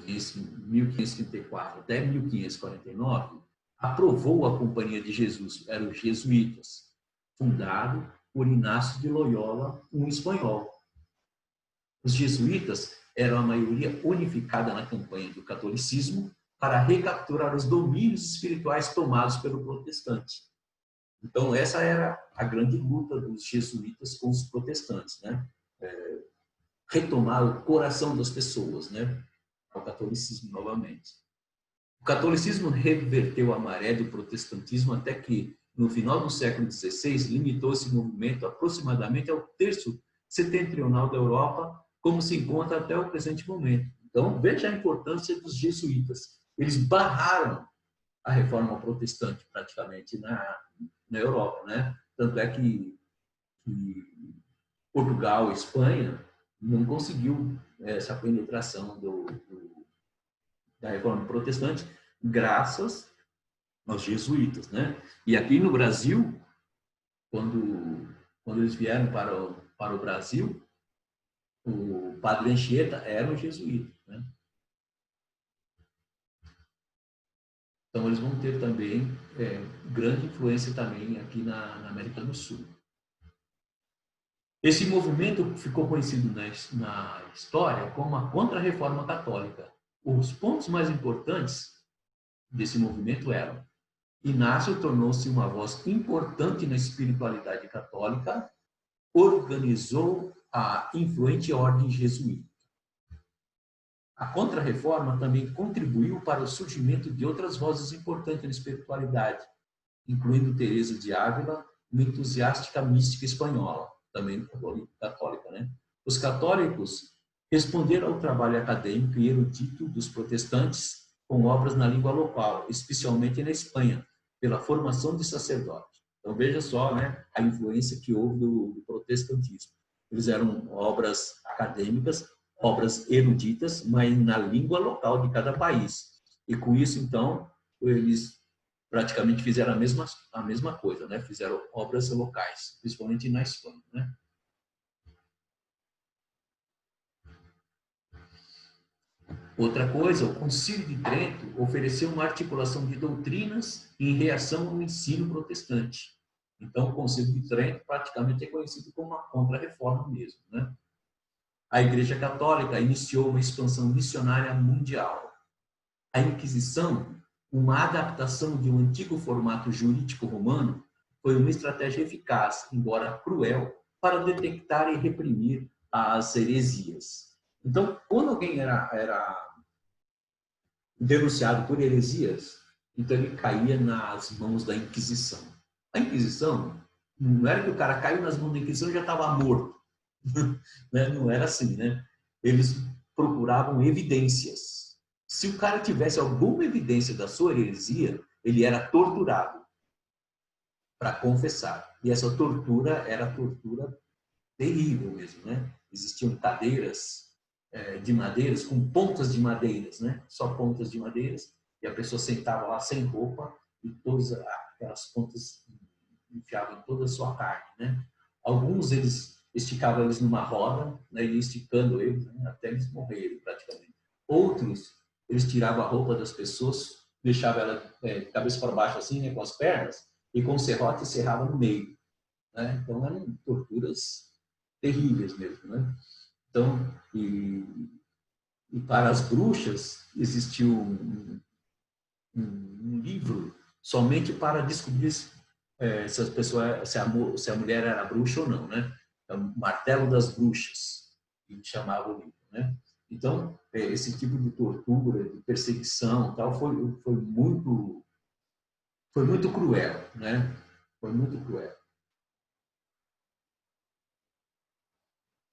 1534 até 1549, aprovou a Companhia de Jesus, eram os jesuítas, fundado por Inácio de Loyola, um espanhol. Os jesuítas eram a maioria unificada na campanha do catolicismo para recapturar os domínios espirituais tomados pelo protestante. Então, essa era a grande luta dos jesuítas com os protestantes, né? Retomar o coração das pessoas, né? Ao catolicismo novamente. O catolicismo reverteu a maré do protestantismo até que, no final do século XVI, limitou esse movimento aproximadamente ao terço setentrional da Europa, como se encontra até o presente momento. Então, veja a importância dos jesuítas. Eles barraram a reforma protestante praticamente na Europa, né? Tanto é que Portugal e Espanha não conseguiu essa penetração da reforma protestante graças aos jesuítas, né? E aqui no Brasil, quando eles vieram para o Brasil, o padre Anchieta era um jesuíta, né? Então eles vão ter também grande influência também aqui na América do Sul. Esse movimento ficou conhecido na história como a Contra-Reforma Católica. Os pontos mais importantes desse movimento eram: Inácio tornou-se uma voz importante na espiritualidade católica, organizou a influente ordem jesuíta. A Contra-Reforma também contribuiu para o surgimento de outras vozes importantes na espiritualidade, incluindo Teresa de Ávila, uma entusiástica mística espanhola, também católica, né? Os católicos responderam ao trabalho acadêmico e erudito dos protestantes com obras na língua local, especialmente na Espanha, pela formação de sacerdotes. Então, veja só, né, a influência que houve do protestantismo. Eles eram obras acadêmicas, obras eruditas, mas na língua local de cada país. E com isso, então, eles praticamente fizeram a mesma coisa, né? Fizeram obras locais, principalmente na Espanha, né? Outra coisa, o Concílio de Trento ofereceu uma articulação de doutrinas em reação ao ensino protestante. Então, o Concílio de Trento praticamente é conhecido como uma contra-reforma mesmo, né? A Igreja Católica iniciou uma expansão missionária mundial. A Inquisição, uma adaptação de um antigo formato jurídico romano, foi uma estratégia eficaz, embora cruel, para detectar e reprimir as heresias. Então, quando alguém era denunciado por heresias, então ele caía nas mãos da Inquisição. A Inquisição, não era que o cara caiu nas mãos da Inquisição e já estava morto. Não era assim, né? Eles procuravam evidências. Se o cara tivesse alguma evidência da sua heresia, ele era torturado para confessar. E essa tortura era tortura terrível mesmo, né? Existiam cadeiras de madeiras com pontas de madeiras, né? Só pontas de madeiras, e a pessoa sentava lá sem roupa e todas aquelas pontas enfiavam em toda a sua carne, né? Alguns eles esticavam eles numa roda, né? E esticando eles, né? Até eles morrerem praticamente. Outros eles tiravam a roupa das pessoas, deixavam ela de cabeça para baixo assim, né, com as pernas, e com o serrote serrava no meio, né? Então eram torturas terríveis mesmo, né? Então, e para as bruxas existiu um livro somente para descobrir se a pessoa, se a mulher era bruxa ou não, né? É o Martelo das Bruxas, que chamava o livro, né? Então, esse tipo de tortura, de perseguição, tal, foi muito cruel, né? Foi muito cruel.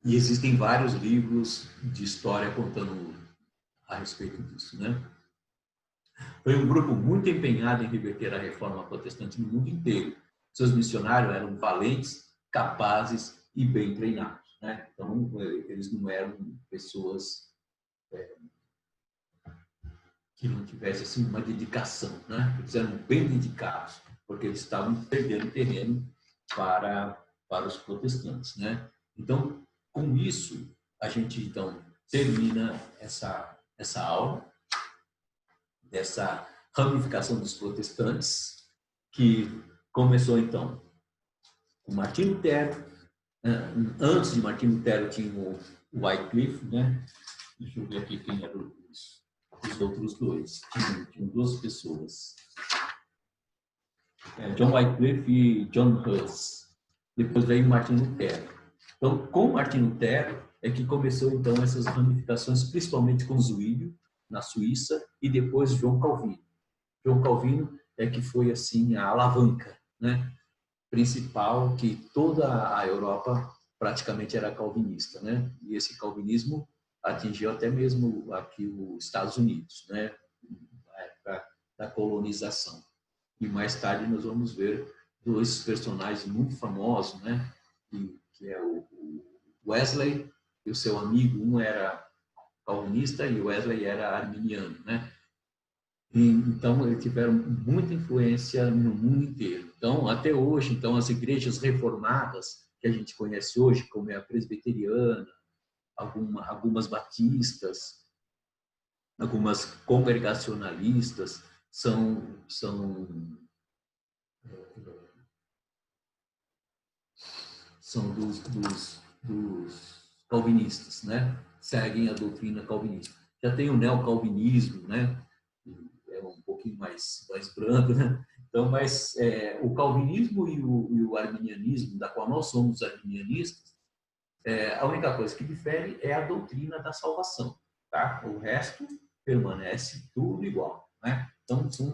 E existem vários livros de história contando a respeito disso, né? Foi um grupo muito empenhado em reverter a reforma protestante no mundo inteiro. Seus missionários eram valentes, capazes e bem treinados, né? Então, eles não eram pessoas que não tivessem assim, uma dedicação, né? Eles eram bem dedicados, porque eles estavam perdendo terreno para os protestantes, né? Então, com isso, a gente então termina essa aula dessa ramificação dos protestantes, que começou então com Martinho Lutero. Antes de Martinho Lutero tinha o Wycliffe, né? Deixa eu ver aqui quem eram os outros dois. Tinham duas pessoas. John Wycliffe e John Hus. Depois veio Martin Lutero. Então, com Martin Lutero é que começou então essas ramificações, principalmente com Zwinglio, na Suíça, e depois João Calvino. João Calvino é que foi assim a alavanca, né, principal, que toda a Europa praticamente era calvinista, né? E esse calvinismo atingiu até mesmo aqui os Estados Unidos, né, na época da colonização. E mais tarde nós vamos ver dois personagens muito famosos, né? Que é o Wesley e o seu amigo. Um era calvinista e o Wesley era arminiano, né? E, então eles tiveram muita influência no mundo inteiro. Então até hoje, então as igrejas reformadas que a gente conhece hoje, como é a presbiteriana, algumas batistas, algumas congregacionalistas, são dos calvinistas, né? Seguem a doutrina calvinista. Já tem o neocalvinismo, né? É um pouquinho mais brando, né? Então, mas o calvinismo e o arminianismo, da qual nós somos arminianistas, a única coisa que difere é a doutrina da salvação, tá? O resto permanece tudo igual, né? Então, são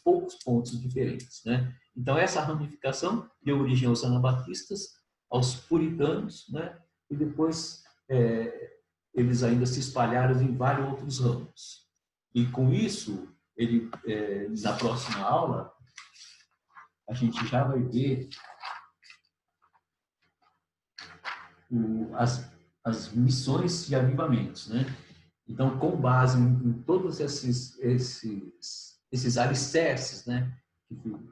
poucos pontos diferentes, né? Então, essa ramificação deu origem aos anabatistas, aos puritanos, né? E depois eles ainda se espalharam em vários outros ramos. E com isso, na próxima aula, a gente já vai ver as missões e avivamentos, né? Então, com base em todos esses alicerces, né,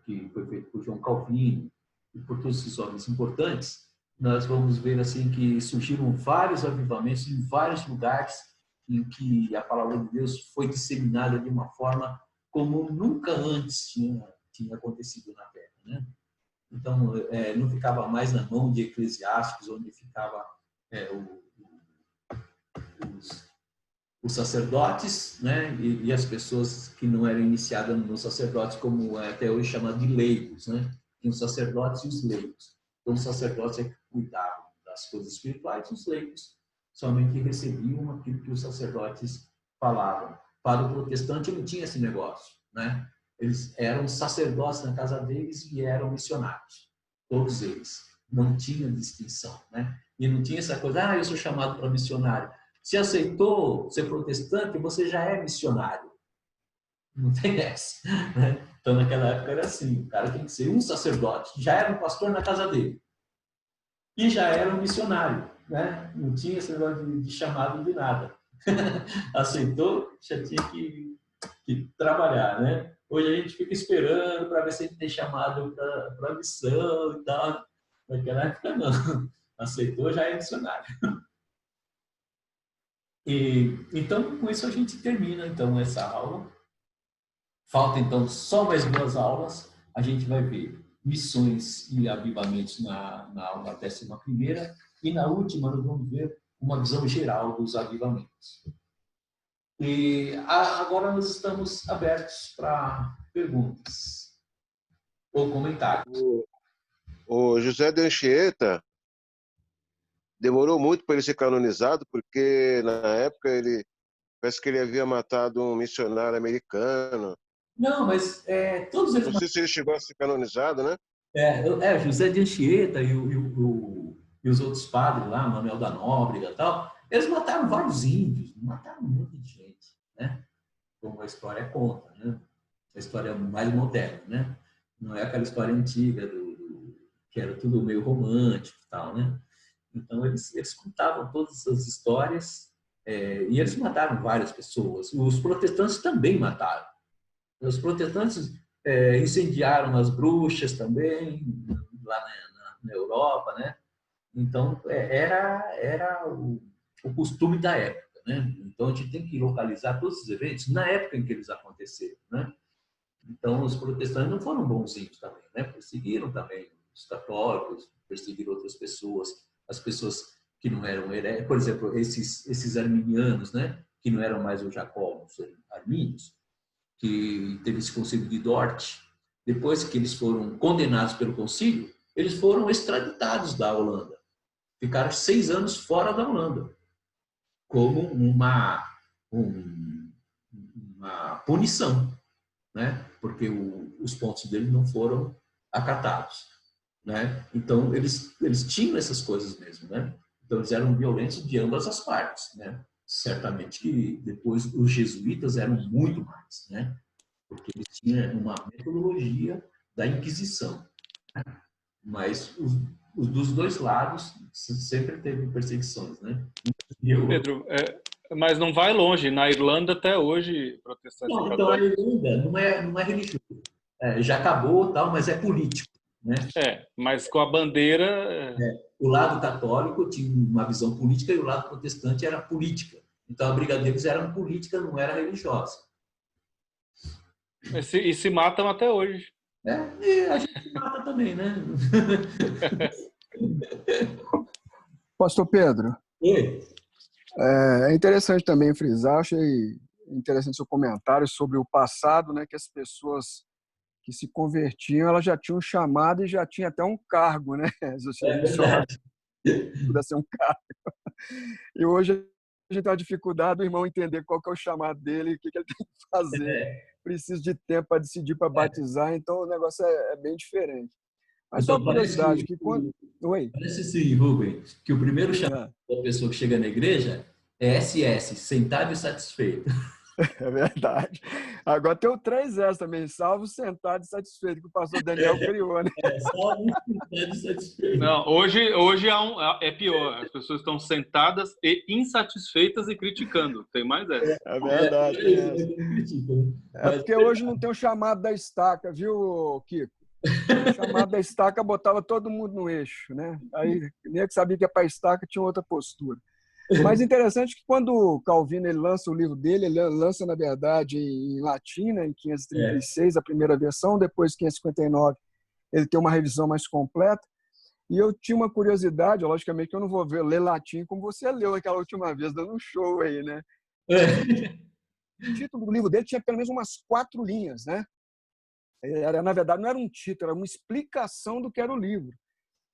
que foi feito por João Calvino e por todos esses homens importantes, nós vamos ver assim que surgiram vários avivamentos em vários lugares em que a palavra de Deus foi disseminada de uma forma como nunca antes tinha acontecido na Terra, né? Então, não ficava mais na mão de eclesiásticos, onde ficava os os sacerdotes, né, e as pessoas que não eram iniciadas no sacerdote, como é até hoje chamado de leigos, né? Tem os sacerdotes e os leigos. Então, os sacerdotes é que cuidavam das coisas espirituais, os leigos somente recebiam aquilo que os sacerdotes falavam. Para o protestante não tinha esse negócio, né? Eles eram sacerdotes na casa deles e eram missionários, todos eles. Não tinha distinção, né? E não tinha essa coisa, eu sou chamado para missionário. Se aceitou ser protestante, você já é missionário. Não tem essa, né? Então, naquela época era assim, o cara tem que ser um sacerdote, já era um pastor na casa dele. E já era um missionário, né? Não tinha esse negócio de chamado de nada. Aceitou, já tinha que trabalhar, né? Hoje a gente fica esperando para ver se a gente tem chamado para a missão e tal. Naquela época, não. Aceitou, já é missionário. Então, com isso a gente termina então essa aula. Falta então só mais 2 aulas. A gente vai ver missões e avivamentos na aula 11ª, e na última nós vamos ver uma visão geral dos avivamentos. E agora nós estamos abertos para perguntas ou comentários. O José de Anchieta demorou muito para ele ser canonizado, porque na época parece que ele havia matado um missionário americano. Não, mas todos eles... Não sei se ele chegou a ser canonizado, né? José de Anchieta e os outros padres lá, Manuel da Nóbrega e tal, eles mataram vários índios, mataram muita gente, né? Como a história conta, né? A história mais moderna, né? Não é aquela história antiga que era tudo meio romântico e tal, né? Então, eles contavam todas essas histórias e eles mataram várias pessoas. Os protestantes também mataram. Os protestantes incendiaram as bruxas também, lá na Europa, né? Então, era o costume da época, né? Então, a gente tem que localizar todos os eventos na época em que eles aconteceram, né? Então, os protestantes não foram bonzinhos também, né? Perseguiram também os católicos, perseguiram outras pessoas, as pessoas que não eram heréticos, por exemplo, esses arminianos, né? Que não eram mais os jacobos, armínios, que teve esse concílio de Dort. Depois que eles foram condenados pelo concílio, eles foram extraditados da Holanda. Ficaram 6 anos fora da Holanda, como uma punição, né? Porque os pontos dele não foram acatados, né? Então eles tinham essas coisas mesmo, né? Então eles eram violentos de ambas as partes, né? Certamente que depois os jesuítas eram muito mais, né? Porque eles tinham uma metodologia da Inquisição, né? Mas dos dois lados sempre teve perseguições, né? Pedro, mas não vai longe. Na Irlanda, até hoje, protestantes Não, e então a católicos... Irlanda não é religioso. Já acabou, tal, mas é político, né? Mas com a bandeira... O lado católico tinha uma visão política e o lado protestante era política. Então a briga deles era política, não era religiosa. E se matam até hoje. E a gente mata também, né? Pastor Pedro, Oi. é interessante também frisar, achei interessante seu comentário sobre o passado, né, que as pessoas que se convertiam, elas já tinham um chamado e já tinha até um cargo, né? Você mencionou que pudesse ser um cargo. E hoje a gente tem a dificuldade do irmão entender qual que é o chamado dele, o que ele tem que fazer. Precisa de tempo para decidir para batizar, então o negócio é bem diferente. Mas só Então, uma curiosidade, que quando... Oi? Parece sim, Rubens, que o primeiro chamado da pessoa que chega na igreja é SS, sentado e satisfeito. É verdade. Agora tem o 3S também, salvo, sentado e satisfeito, que o pastor Daniel criou, né? Salvo, sentado e satisfeito. Não, hoje é pior. As pessoas estão sentadas e insatisfeitas e criticando. Tem mais essa. É verdade. Porque hoje não tem o chamado da estaca, viu, Kiko? O chamado da estaca botava todo mundo no eixo, né? Aí, nem que sabia que ia para a estaca, tinha outra postura. Mas interessante que quando o Calvino ele lança o livro dele, ele lança, na verdade, em latim, né, em 536, a primeira versão, depois 559 ele tem uma revisão mais completa. E eu tinha uma curiosidade, logicamente que eu não vou ler latim como você leu aquela última vez, dando um show aí, né? O título do livro dele tinha pelo menos umas 4 linhas, né? Na verdade, não era um título, era uma explicação do que era o livro.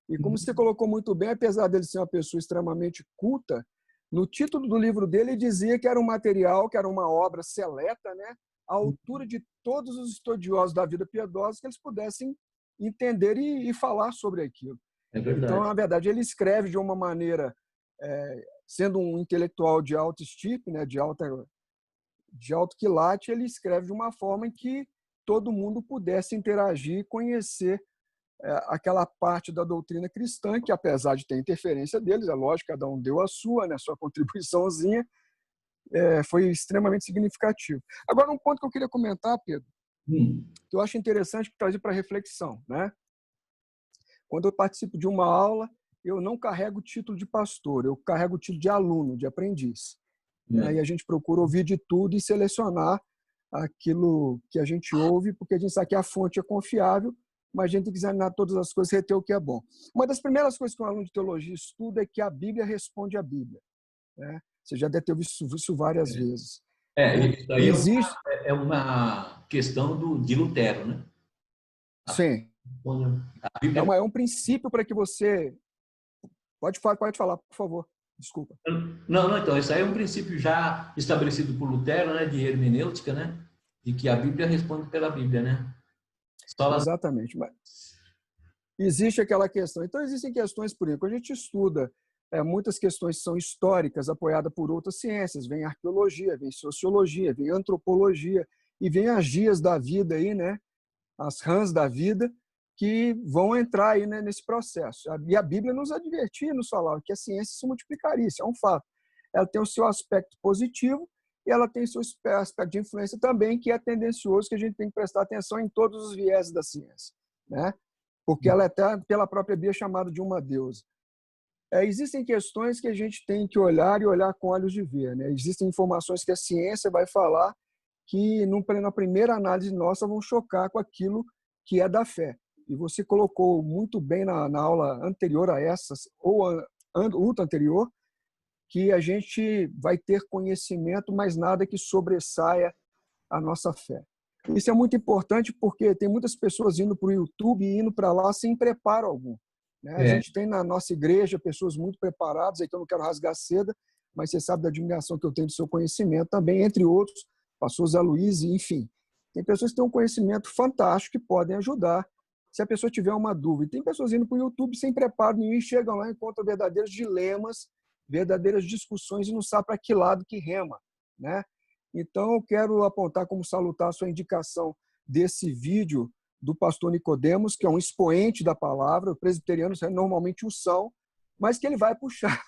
E como você colocou muito bem, apesar dele ser uma pessoa extremamente culta, no título do livro dele ele dizia que era um material, que era uma obra seleta, né, à altura de todos os estudiosos da vida piedosa, que eles pudessem entender e falar sobre aquilo. É verdade. Então, na verdade, ele escreve de uma maneira, sendo um intelectual de alto estipe, né, de alto quilate, ele escreve de uma forma em que todo mundo pudesse interagir e conhecer aquela parte da doutrina cristã, que apesar de ter interferência deles, é lógico, cada um deu a sua, né, sua contribuiçãozinha, foi extremamente significativo. Agora, um ponto que eu queria comentar, Pedro, que eu acho interessante trazer para reflexão, né? Quando eu participo de uma aula, eu não carrego o título de pastor, eu carrego o título de aluno, de aprendiz. Aí a gente procura ouvir de tudo e selecionar aquilo que a gente ouve, porque a gente sabe que a fonte é confiável, mas a gente tem que examinar todas as coisas e reter o que é bom. Uma das primeiras coisas que um aluno de teologia estuda é que a Bíblia responde à Bíblia, né? Você já deve ter visto isso várias vezes. Isso aí é uma questão de Lutero, né? Sim. A Bíblia... É um princípio para que você... Pode falar, por favor. Desculpa. Não, então, isso aí é um princípio já estabelecido por Lutero, né, de hermenêutica, né? De que a Bíblia responde pela Bíblia, né? Exatamente. Mas existe aquela questão. Então, existem questões por aí. Quando a gente estuda muitas questões são históricas, apoiadas por outras ciências. Vem arqueologia, vem sociologia, vem antropologia e vem as gias da vida aí, né? As rãs da vida que vão entrar aí, né, nesse processo. E a Bíblia nos advertia, nos falava que a ciência se multiplicaria, isso é um fato. Ela tem o seu aspecto positivo e ela tem o seu aspecto de influência também, que é tendencioso, que a gente tem que prestar atenção em todos os vieses da ciência, né? Porque ela é até pela própria Bíblia chamada de uma deusa. Existem questões que a gente tem que olhar e olhar com olhos de ver, né? Existem informações que a ciência vai falar que, na primeira análise nossa, vão chocar com aquilo que é da fé. E você colocou muito bem na aula anterior a essa, ou outra anterior, que a gente vai ter conhecimento, mas nada que sobressaia a nossa fé. Isso é muito importante porque tem muitas pessoas indo para o YouTube e indo para lá sem preparo algum, né? A gente tem na nossa igreja pessoas muito preparadas, aí que eu não quero rasgar seda, mas você sabe da admiração que eu tenho do seu conhecimento também, entre outros, pastor Zé Luiz, enfim. Tem pessoas que têm um conhecimento fantástico que podem ajudar se a pessoa tiver uma dúvida. Tem pessoas indo para o YouTube sem preparo nenhum e chegam lá e encontram verdadeiros dilemas, verdadeiras discussões e não sabem para que lado que rema, né? Então, eu quero apontar como salutar a sua indicação desse vídeo do pastor Nicodemos, que é um expoente da palavra. Os presbiterianos normalmente o são, mas que ele vai puxar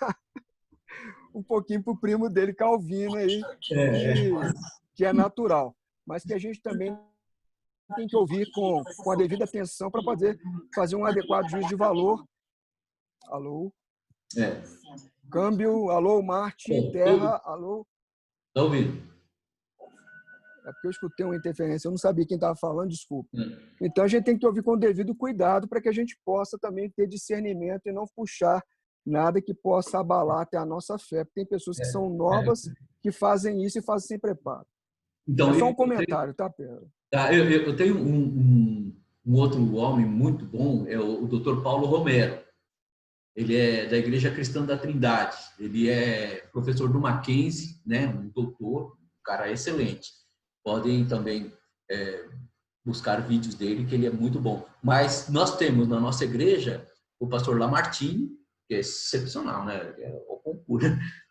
um pouquinho para o primo dele, Calvino, aí, que é natural. Mas que a gente também tem que ouvir com a devida atenção para poder fazer um adequado juízo de valor. Alô? Câmbio, alô, Marte, Terra, alô? Está ouvindo? É porque eu escutei uma interferência, eu não sabia quem estava falando, desculpa. Então, a gente tem que ouvir com o devido cuidado para que a gente possa também ter discernimento e não puxar nada que possa abalar até a nossa fé. Porque tem pessoas que são novas, que fazem isso e fazem sem preparo. Então, é só um comentário, tá, Pedro? Eu tenho um outro homem muito bom, é o Dr. Paulo Romero. Ele é da Igreja Cristã da Trindade. Ele é professor do Mackenzie, né? Um doutor, um cara excelente. Podem também buscar vídeos dele, que ele é muito bom. Mas nós temos na nossa igreja o pastor Lamartine, que é excepcional, né? É o concurso.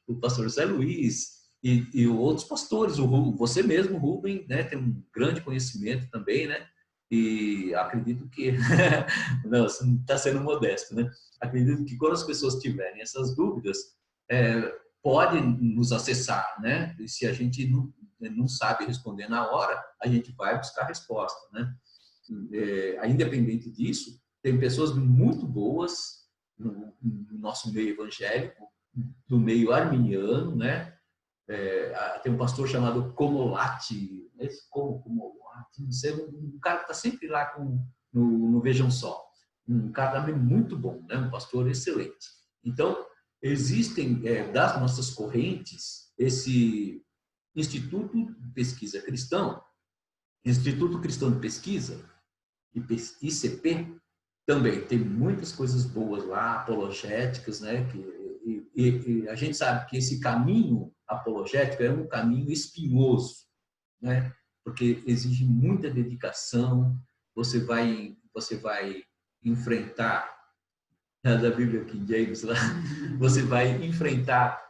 O pastor Zé Luiz e outros pastores. Você mesmo, Rubem, né? Tem um grande conhecimento também, né? E acredito que... Não, você não está sendo modesto, né? Acredito que quando as pessoas tiverem essas dúvidas, podem nos acessar, né? E se a gente não sabe responder na hora, a gente vai buscar resposta, né? Independente disso, tem pessoas muito boas no nosso meio evangélico, do meio arminiano, né? Tem um pastor chamado Comolati, Comolati, não sei, um cara que está sempre lá no Vejam Só, um cara também muito bom, né? Um pastor excelente. Então, existem das nossas correntes esse Instituto de Pesquisa Cristão, Instituto Cristão de Pesquisa, ICP, também tem muitas coisas boas lá, apologéticas, né? E a gente sabe que esse caminho apologético é um caminho espinhoso, né? Porque exige muita dedicação, você vai enfrentar, da Bíblia King James lá, você vai enfrentar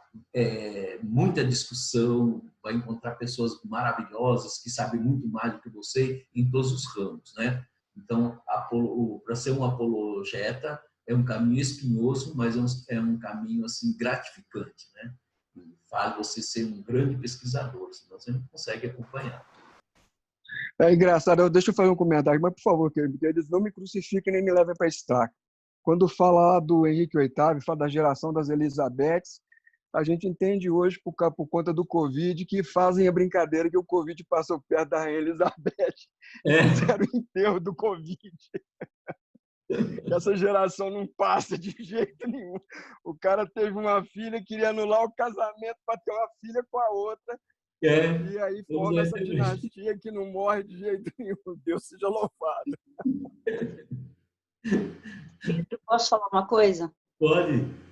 muita discussão, vai encontrar pessoas maravilhosas que sabem muito mais do que você em todos os ramos, né? Então, para ser um apologeta é um caminho espinhoso, mas é um caminho assim gratificante, né? Faz você ser um grande pesquisador, senão você não consegue acompanhar. É engraçado, deixa eu fazer um comentário, mas por favor, queridos, não me crucifiquem nem me levem para estaca. Quando fala do Henrique VIII, fala da geração das Elisabetes, A gente entende hoje, por conta do Covid, que fazem a brincadeira que o Covid passou perto da Rainha Elizabeth e fizeram o enterro do Covid. Essa geração não passa de jeito nenhum. O cara teve uma filha, queria anular o casamento para ter uma filha com a outra. E aí forma essa dinastia que não morre de jeito nenhum. Deus seja louvado. Pedro, posso falar uma coisa? Pode.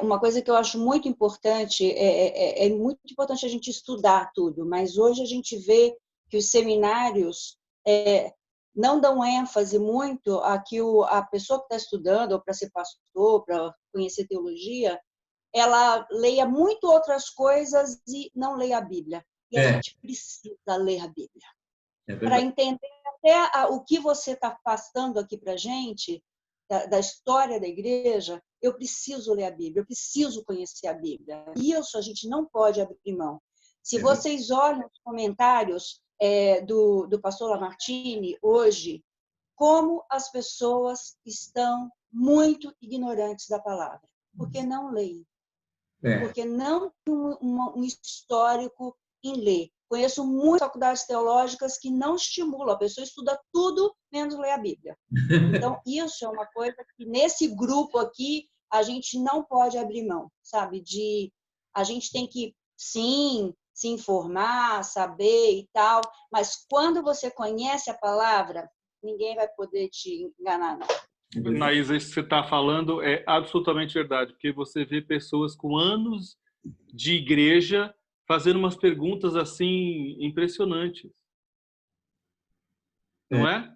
Uma coisa que eu acho muito importante, é muito importante a gente estudar tudo, mas hoje a gente vê que os seminários não dão ênfase muito a que a pessoa que está estudando, ou para ser pastor, para conhecer teologia, ela leia muito outras coisas e não leia a Bíblia. E a gente precisa ler a Bíblia. Para entender até o que você está passando aqui para a gente, da história da igreja, eu preciso ler a Bíblia, eu preciso conhecer a Bíblia. E isso a gente não pode abrir mão. Se vocês olham os comentários do pastor Lamartine hoje, como as pessoas estão muito ignorantes da palavra, porque não leem, porque não tem um histórico em ler. Conheço muitas faculdades teológicas que não estimulam, a pessoa estuda tudo menos ler a Bíblia. Então, isso é uma coisa que nesse grupo aqui a gente não pode abrir mão, sabe? A gente tem que, sim, se informar, saber e tal, mas quando você conhece a palavra, ninguém vai poder te enganar, não. Naísa, isso que você está falando é absolutamente verdade, porque você vê pessoas com anos de igreja fazendo umas perguntas assim impressionantes. Não é?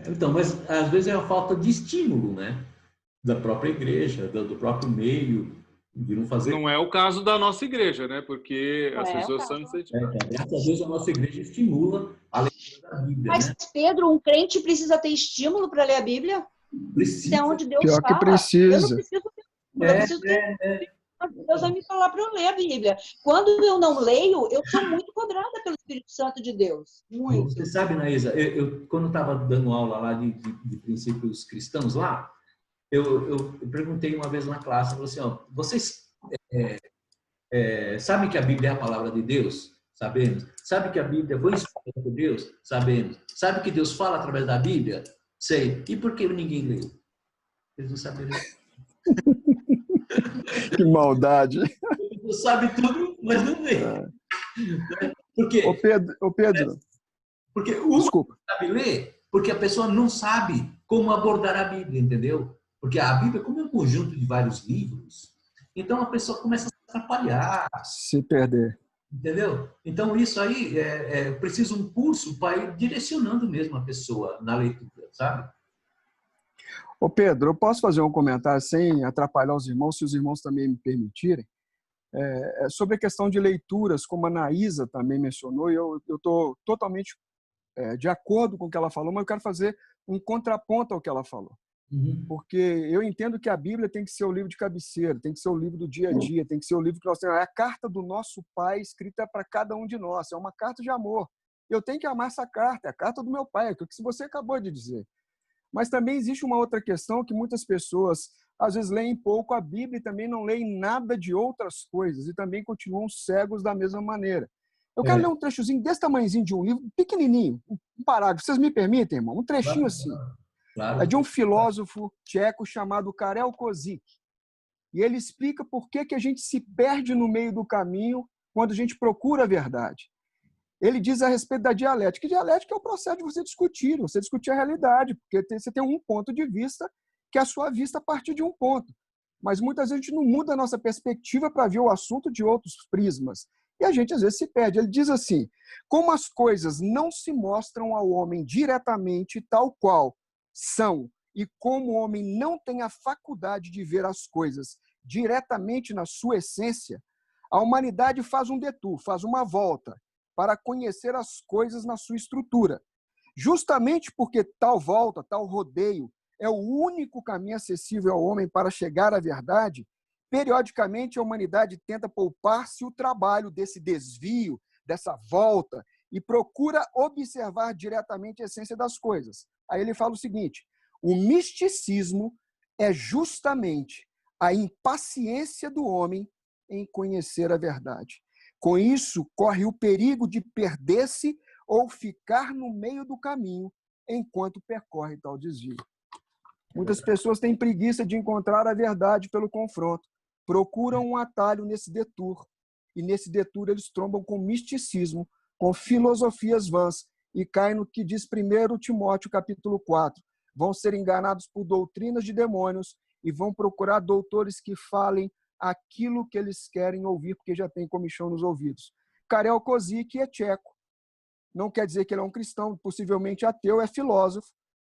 Então, mas às vezes é a falta de estímulo, né? Da própria igreja, do próprio meio, de não fazer. Não é o caso da nossa igreja, né? Porque as pessoas são incentivadas. Graças a Deus a nossa igreja estimula a leitura da Bíblia. Mas, né? Pedro, um crente precisa ter estímulo para ler a Bíblia? Precisa. Isso é onde Deus Pior fala. Que precisa. Eu não preciso ter estímulo, eu preciso ter. Deus vai me falar para eu ler a Bíblia. Quando eu não leio, eu sou muito cobrada pelo Espírito Santo de Deus. Muito. Você sabe, Naísa, eu quando estava dando aula lá de princípios cristãos lá, eu perguntei uma vez na classe, eu falei assim, ó, vocês sabem que a Bíblia é a palavra de Deus? Sabemos. Sabe que a Bíblia foi inspirada por Deus? Sabemos. Sabe que Deus fala através da Bíblia? Sei. E por que ninguém lê? Eles não sabem ler. Que maldade. Deus sabe tudo, mas não lê. Por quê? Ô Pedro. Porque o Desculpa. sabe ler, porque a pessoa não sabe como abordar a Bíblia, entendeu? Porque a Bíblia, como é um conjunto de vários livros, então a pessoa começa a se atrapalhar. Se perder. Entendeu? Então, isso aí precisa um curso para ir direcionando mesmo a pessoa na leitura, sabe? Ô Pedro, eu posso fazer um comentário sem atrapalhar os irmãos, se os irmãos também me permitirem? Sobre a questão de leituras, como a Naísa também mencionou, e eu estou totalmente de acordo com o que ela falou, mas eu quero fazer um contraponto ao que ela falou. Porque eu entendo que a Bíblia tem que ser o livro de cabeceira, tem que ser o livro do dia a dia, tem que ser o livro que nós temos. É a carta do nosso Pai escrita para cada um de nós, é uma carta de amor. Eu tenho que amar essa carta, é a carta do meu Pai, é o que você acabou de dizer. Mas também existe uma outra questão que muitas pessoas, às vezes, leem pouco a Bíblia e também não leem nada de outras coisas e também continuam cegos da mesma maneira. Eu quero ler um trechozinho desse tamanhozinho de um livro, pequenininho, um parágrafo. Vocês me permitem, irmão? Um trechinho assim. Claro. É de um filósofo tcheco chamado Karel Kozik. E ele explica por que a gente se perde no meio do caminho quando a gente procura a verdade. Ele diz a respeito da dialética. E dialética é o processo de você discutir a realidade, porque você tem um ponto de vista que é a sua vista a partir de um ponto. Mas muitas vezes a gente não muda a nossa perspectiva para ver o assunto de outros prismas. E a gente às vezes se perde. Ele diz assim, como as coisas não se mostram ao homem diretamente tal qual são, e como o homem não tem a faculdade de ver as coisas diretamente na sua essência, a humanidade faz um detour, faz uma volta para conhecer as coisas na sua estrutura. Justamente porque tal volta, tal rodeio, é o único caminho acessível ao homem para chegar à verdade, periodicamente a humanidade tenta poupar-se o trabalho desse desvio, dessa volta, e procura observar diretamente a essência das coisas. Aí ele fala o seguinte, o misticismo é justamente a impaciência do homem em conhecer a verdade. Com isso, corre o perigo de perder-se ou ficar no meio do caminho enquanto percorre tal desvio. Muitas pessoas têm preguiça de encontrar a verdade pelo confronto, procuram um atalho nesse detour, e nesse detour eles trombam com misticismo, com filosofias vãs, e caem no que diz 1 Timóteo capítulo 4. Vão ser enganados por doutrinas de demônios e vão procurar doutores que falem aquilo que eles querem ouvir, porque já tem comichão nos ouvidos. Karel Kozik é tcheco. Não quer dizer que ele é um cristão, possivelmente ateu, é filósofo,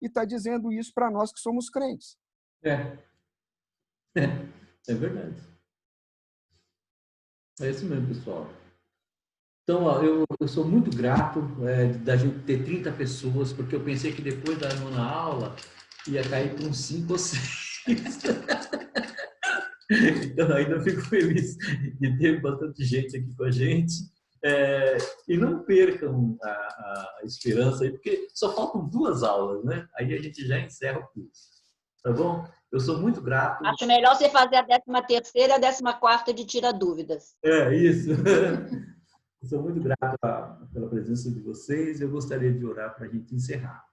e está dizendo isso para nós que somos crentes. É verdade. É isso mesmo, pessoal. Então, ó, eu sou muito grato da gente ter 30 pessoas, porque eu pensei que depois da nona aula ia cair com 5 ou 6. Então, ainda eu fico feliz de ter bastante gente aqui com a gente. E não percam a esperança aí, porque só faltam 2 aulas, né? Aí a gente já encerra o curso. Tá bom? Eu sou muito grato. Acho melhor você fazer a 13ª e a 14ª de tira dúvidas. Isso. Eu sou muito grato pela presença de vocês. Eu gostaria de orar para a gente encerrar.